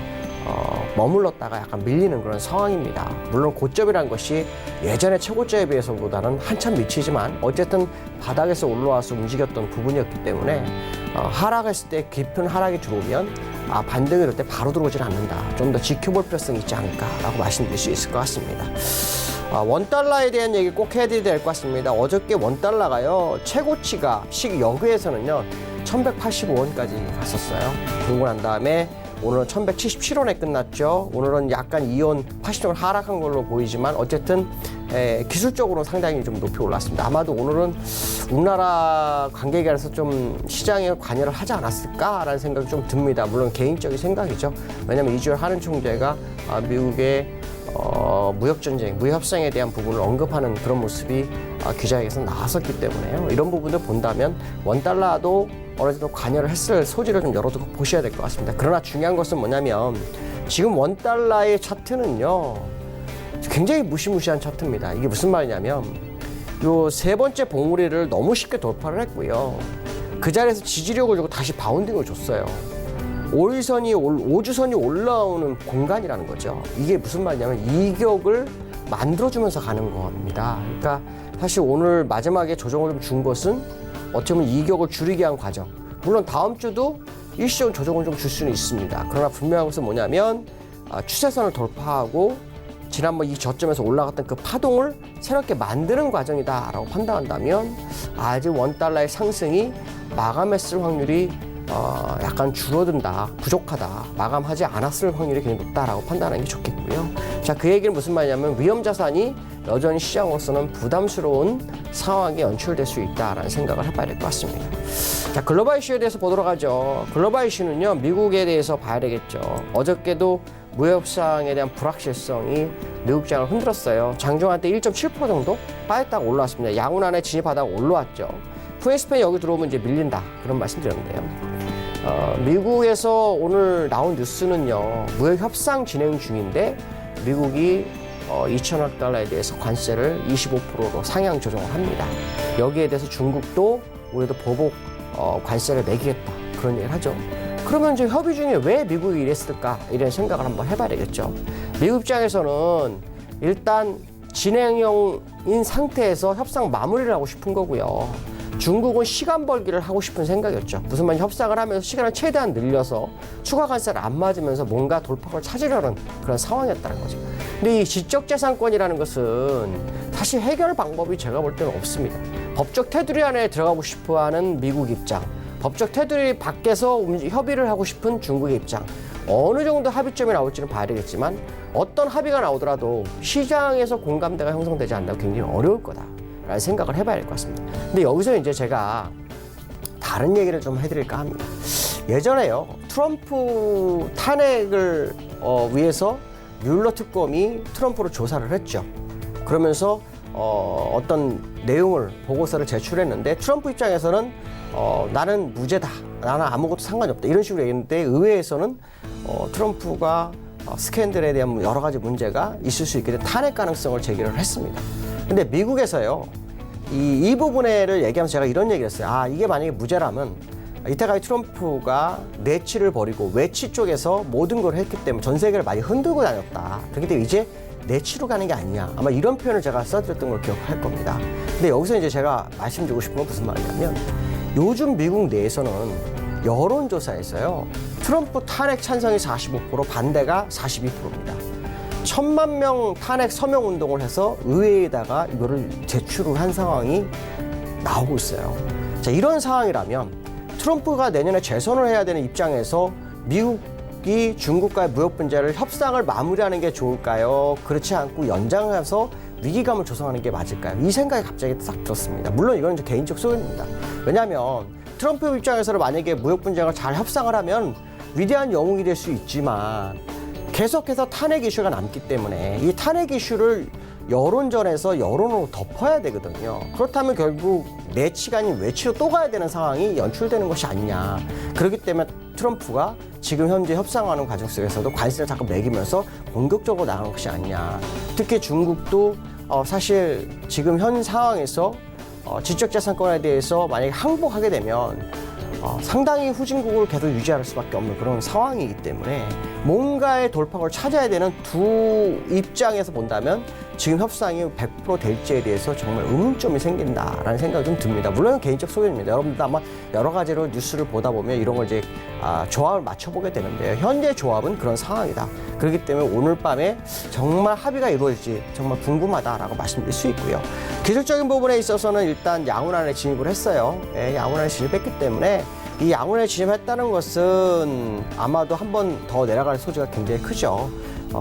머물렀다가 약간 밀리는 그런 상황입니다. 물론 고점이란 것이 예전의 최고점에 비해서보다는 한참 미치지만 어쨌든 바닥에서 올라와서 움직였던 부분이었기 때문에 하락했을 때 깊은 하락이 들어오면 반등이 될 때 바로 들어오질 않는다. 좀 더 지켜볼 필요성이 있지 않을까라고 말씀드릴 수 있을 것 같습니다. 원달러에 대한 얘기 꼭 해드려야 될 것 같습니다. 어저께 원달러가요, 최고치가 시기역에서는요, 1185원까지 갔었어요. 그러고 난 다음에 오늘은 1177원에 끝났죠. 오늘은 약간 2원 80원 하락한 걸로 보이지만 어쨌든 기술적으로 상당히 좀 높이 올랐습니다. 아마도 오늘은 우리나라 관계기관에서 좀 시장에 관여를 하지 않았을까라는 생각이 좀 듭니다. 물론 개인적인 생각이죠. 왜냐하면 이주열 하는 총재가 미국의 무역전쟁, 무역협상에 대한 부분을 언급하는 그런 모습이 기자회견에서 나왔었기 때문에요. 이런 부분을 본다면 원달러도 어느 정도 관여를 했을 소지를 좀 열어두고 보셔야 될 것 같습니다. 그러나 중요한 것은 뭐냐면 지금 원달러의 차트는요, 굉장히 무시무시한 차트입니다. 이게 무슨 말이냐면 요 세 번째 봉우리를 너무 쉽게 돌파를 했고요. 그 자리에서 지지력을 주고 다시 바운딩을 줬어요. 5주선이 올라오는 공간이라는 거죠. 이게 무슨 말이냐면 이격을 만들어주면서 가는 겁니다. 그러니까 사실 오늘 마지막에 조정을 좀 준 것은 어떻게 보면 이격을 줄이기 위한 과정. 물론 다음 주도 일시적인 조정을 좀 줄 수는 있습니다. 그러나 분명한 것은 뭐냐면 추세선을 돌파하고 지난번 이 저점에서 올라갔던 그 파동을 새롭게 만드는 과정이다라고 판단한다면 아직 원달러의 상승이 마감했을 확률이 약간 줄어든다, 부족하다, 마감하지 않았을 확률이 굉장히 높다라고 판단하는 게 좋겠고요. 자, 그 얘기는 무슨 말이냐면 위험 자산이 여전히 시장으로서는 부담스러운 상황이 연출될 수 있다라는 생각을 해봐야 될 것 같습니다. 자, 글로벌 이슈에 대해서 보도록 하죠. 글로벌 이슈는요, 미국에 대해서 봐야 되겠죠. 어저께도 무역협상에 대한 불확실성이 미국장을 흔들었어요. 장중한 때 1.7% 정도 빠졌다가 올라왔습니다. 양운안에 진입하다가 올라왔죠. FSP 여기 들어오면 이제 밀린다, 그런 말씀 드렸는데요. 미국에서 오늘 나온 뉴스는요, 무역 협상 진행 중인데 미국이 2천억 달러에 대해서 관세를 25%로 상향 조정을 합니다. 여기에 대해서 중국도 우리도 보복 관세를 매기겠다, 그런 얘기를 하죠. 그러면 이제 협의 중에 왜 미국이 이랬을까, 이런 생각을 한번 해봐야 되겠죠. 미국 입장에서는 일단 진행형인 상태에서 협상 마무리를 하고 싶은 거고요. 중국은 시간 벌기를 하고 싶은 생각이었죠. 무슨 말이냐, 협상을 하면서 시간을 최대한 늘려서 추가 관세를 안 맞으면서 뭔가 돌파구를 찾으려는 그런 상황이었다는 거죠. 근데 이 지적재산권이라는 것은 사실 해결 방법이 제가 볼 때는 없습니다. 법적 테두리 안에 들어가고 싶어하는 미국 입장, 법적 테두리 밖에서 협의를 하고 싶은 중국의 입장, 어느 정도 합의점이 나올지는 봐야 되겠지만 어떤 합의가 나오더라도 시장에서 공감대가 형성되지 않는다면 굉장히 어려울 거다라는 생각을 해봐야 될 것 같습니다. 근데 여기서 이제 제가 다른 얘기를 좀 해드릴까 합니다. 예전에요, 트럼프 탄핵을 위해서 뮬러 특검이 트럼프를 조사를 했죠. 그러면서 어떤 내용을, 보고서를 제출했는데 트럼프 입장에서는 나는 무죄다, 나는 아무것도 상관이 없다 이런 식으로 얘기했는데 의회에서는 트럼프가 스캔들에 대한 여러 가지 문제가 있을 수 있기 때문에 탄핵 가능성을 제기를 했습니다. 근데 미국에서요, 이 부분을 얘기하면서 제가 이런 얘기를 했어요. 이게 만약에 무죄라면 이때까지 트럼프가 내치를 벌이고 외치 쪽에서 모든 걸 했기 때문에 전 세계를 많이 흔들고 다녔다. 그렇기 때문에 이제 내치로 가는 게 아니냐. 아마 이런 표현을 제가 써드렸던 걸 기억할 겁니다. 근데 여기서 이제 제가 말씀드리고 싶은 건 무슨 말이냐면 요즘 미국 내에서는 여론조사에서요, 트럼프 탄핵 찬성이 45%, 반대가 42%입니다. 1,000만 명 탄핵 서명 운동을 해서 의회에다가 이거를 제출을 한 상황이 나오고 있어요. 자, 이런 상황이라면 트럼프가 내년에 재선을 해야 되는 입장에서 미국이 중국과의 무역 분쟁을 협상을 마무리하는 게 좋을까요? 그렇지 않고 연장해서 위기감을 조성하는 게 맞을까요? 이 생각이 갑자기 딱 들었습니다. 물론 이건 이제 개인적 소견입니다. 왜냐하면 트럼프 입장에서는 만약에 무역 분쟁을 잘 협상을 하면 위대한 영웅이 될 수 있지만 계속해서 탄핵 이슈가 남기 때문에 이 탄핵 이슈를 여론전에서 여론으로 덮어야 되거든요. 그렇다면 결국 내치가 아닌 외치로 또 가야 되는 상황이 연출되는 것이 아니냐. 그렇기 때문에 트럼프가 지금 현재 협상하는 과정 속에서도 관세를 자꾸 매기면서 공격적으로 나가는 것이 아니냐. 특히 중국도 사실 지금 현 상황에서 지적재산권에 대해서 만약에 항복하게 되면 상당히 후진국을 계속 유지할 수밖에 없는 그런 상황이기 때문에 뭔가의 돌파구를 찾아야 되는 두 입장에서 본다면 지금 협상이 100% 될지에 대해서 정말 의문점이 생긴다라는 생각이 좀 듭니다. 물론 개인적 소견입니다. 여러분들 아마 여러 가지로 뉴스를 보다 보면 이런 걸 이제 조합을 맞춰보게 되는데요. 현재 조합은 그런 상황이다. 그렇기 때문에 오늘 밤에 정말 합의가 이루어질지 정말 궁금하다라고 말씀드릴 수 있고요. 기술적인 부분에 있어서는 일단 양훈안에 진입을 했어요. 양훈안에 진입했기 때문에 이 양훈안에 진입했다는 것은 아마도 한 번 더 내려갈 소지가 굉장히 크죠.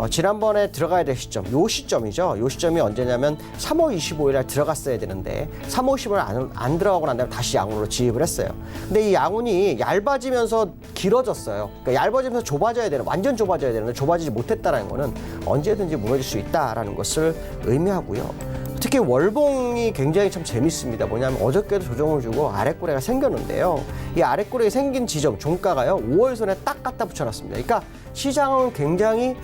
지난번에 들어가야 될 시점, 요 시점이죠. 요 시점이 언제냐면 3월 25일에 들어갔어야 되는데 3월 15일 안 들어가고 난 다음에 다시 양훈으로 진입을 했어요. 근데 이 양훈이 얇아지면서 길어졌어요. 그러니까 얇아지면서 좁아져야 되는, 완전 좁아져야 되는데 좁아지지 못했다는 거는 언제든지 무너질 수 있다라는 것을 의미하고요. 특히 월봉이 굉장히 참 재밌습니다. 뭐냐면 어저께도 조정을 주고 아랫꼬리가 생겼는데요. 이 아랫꼬리가 생긴 지점, 종가가요, 5월선에 딱 갖다 붙여놨습니다. 그러니까 시장은 굉장히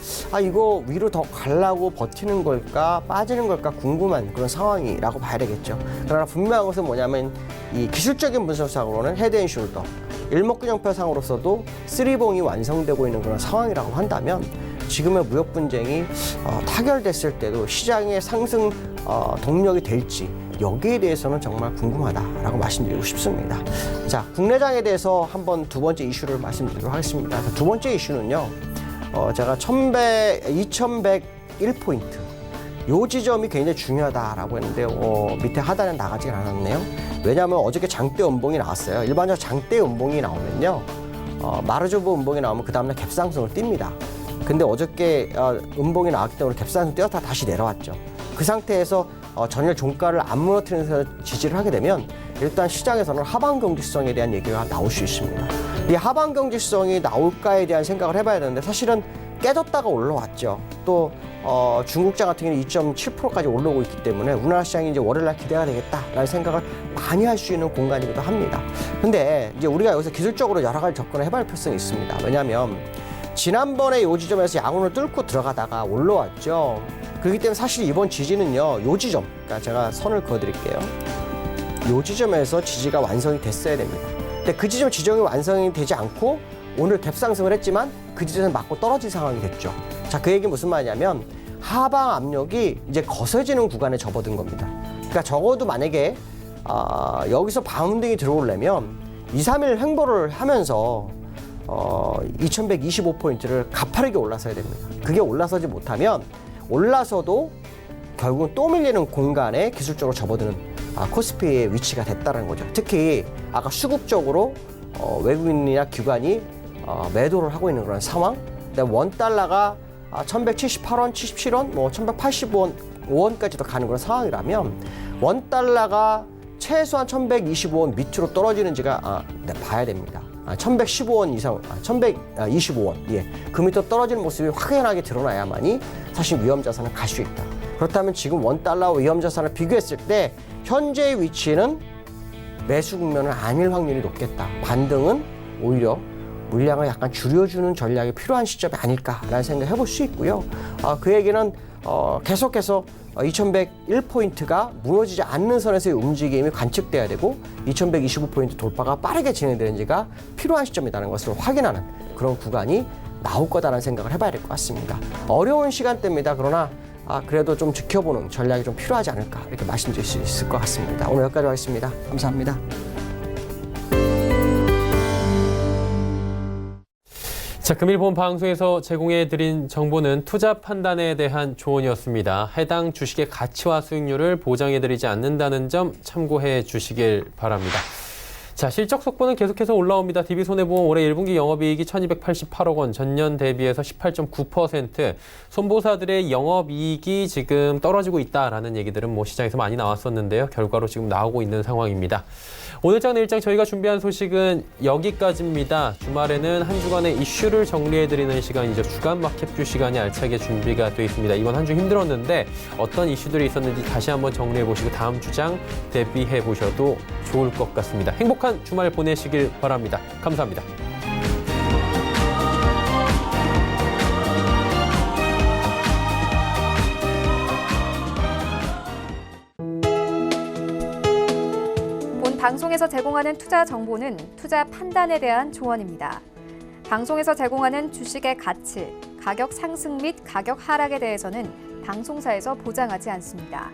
이거 위로 더 가려고 버티는 걸까 빠지는 걸까 궁금한 그런 상황이라고 봐야 되겠죠. 그러나 분명한 것은 뭐냐면 이 기술적인 분석상으로는 헤드앤숄더, 일목균형표상으로서도 3봉이 완성되고 있는 그런 상황이라고 한다면 지금의 무역 분쟁이 타결됐을 때도 시장의 상승 동력이 될지 여기에 대해서는 정말 궁금하다라고 말씀드리고 싶습니다. 자, 국내장에 대해서 한번 두 번째 이슈를 말씀드리도록 하겠습니다. 두 번째 이슈는요, 제가 2101포인트 요 지점이 굉장히 중요하다라고 했는데 밑에 하단에 나가지 않았네요. 왜냐하면 어저께 장대 음봉이 나왔어요. 일반적으로 장대 음봉이 나오면요, 마르조브 음봉이 나오면 그 다음날 갭상승을 띱니다. 근데 어저께 음봉이 나왔기 때문에 갭상승 뛰었다 다시 내려왔죠. 그 상태에서 전일 종가를 안 무너뜨리면서 지지를 하게 되면 일단 시장에서는 하방 경직성에 대한 얘기가 나올 수 있습니다. 이 하방 경직성이 나올까에 대한 생각을 해봐야 되는데 사실은 깨졌다가 올라왔죠. 또 중국장 같은 경우는 2.7%까지 올라오고 있기 때문에 우리나라 시장이 이제 월요일날 기대가 되겠다라는 생각을 많이 할 수 있는 공간이기도 합니다. 근데 이제 우리가 여기서 기술적으로 여러 가지 접근을 해봐야 할 필요성이 있습니다. 왜냐하면 지난번에 이 지점에서 양훈을 뚫고 들어가다가 올라왔죠. 그렇기 때문에 사실 이번 지지는요, 이 지점, 그러니까 제가 선을 그어드릴게요. 이 지점에서 지지가 완성이 됐어야 됩니다. 근데 그 지점 지정이 완성이 되지 않고 오늘 갭상승을 했지만 그 지점에 맞고 떨어진 상황이 됐죠. 자, 그 얘기 무슨 말이냐면 하방 압력이 이제 거세지는 구간에 접어든 겁니다. 그러니까 적어도 만약에 여기서 바운딩이 들어오려면 2, 3일 횡보를 하면서 2125포인트를 가파르게 올라서야 됩니다. 그게 올라서지 못하면 올라서도 결국은 또 밀리는 공간에 기술적으로 접어드는 코스피의 위치가 됐다는 거죠. 특히 아까 수급적으로 외국인이나 기관이 매도를 하고 있는 그런 상황. 원달러가 1178원, 77원, 뭐 1185원까지도 가는 그런 상황이라면 원달러가 최소한 1125원 밑으로 떨어지는지가 봐야 됩니다. 1115원 이상, 1125원, 예, 그 밑으로 떨어지는 모습이 확연하게 드러나야만이 사실 위험자산은 갈 수 있다. 그렇다면 지금 원달러와 위험자산을 비교했을 때 현재의 위치는 매수 국면은 아닐 확률이 높겠다. 반등은 오히려 물량을 약간 줄여주는 전략이 필요한 시점이 아닐까라는 생각을 해볼 수 있고요. 그 얘기는 계속해서 2101포인트가 무너지지 않는 선에서의 움직임이 관측돼야 되고 2125포인트 돌파가 빠르게 진행되는지가 필요한 시점이라는 것을 확인하는 그런 구간이 나올 거다라는 생각을 해봐야 될 것 같습니다. 어려운 시간대입니다. 그러나 그래도 좀 지켜보는 전략이 좀 필요하지 않을까 이렇게 말씀드릴 수 있을 것 같습니다. 오늘 여기까지 하겠습니다. 감사합니다. 자, 금일 본 방송에서 제공해드린 정보는 투자 판단에 대한 조언이었습니다. 해당 주식의 가치와 수익률을 보장해드리지 않는다는 점 참고해 주시길 바랍니다. 자, 실적 속보는 계속해서 올라옵니다. DB손해보험 올해 1분기 영업이익이 1,288억 원, 전년 대비해서 18.9%. 손보사들의 영업이익이 지금 떨어지고 있다라는 얘기들은 시장에서 많이 나왔었는데요. 결과로 지금 나오고 있는 상황입니다. 오늘장 내일장 저희가 준비한 소식은 여기까지입니다. 주말에는 한 주간의 이슈를 정리해드리는 시간이죠. 주간 마켓뷰 시간이 알차게 준비가 되어 있습니다. 이번 한 주 힘들었는데 어떤 이슈들이 있었는지 다시 한번 정리해보시고 다음 주장 대비해보셔도 좋을 것 같습니다. 행복한 주말 보내시길 바랍니다. 감사합니다. 본 방송에서 제공하는 투자 정보는 투자 판단에 대한 조언입니다. 방송에서 제공하는 주식의 가치, 가격 상승 및 가격 하락에 대해서는 방송사에서 보장하지 않습니다.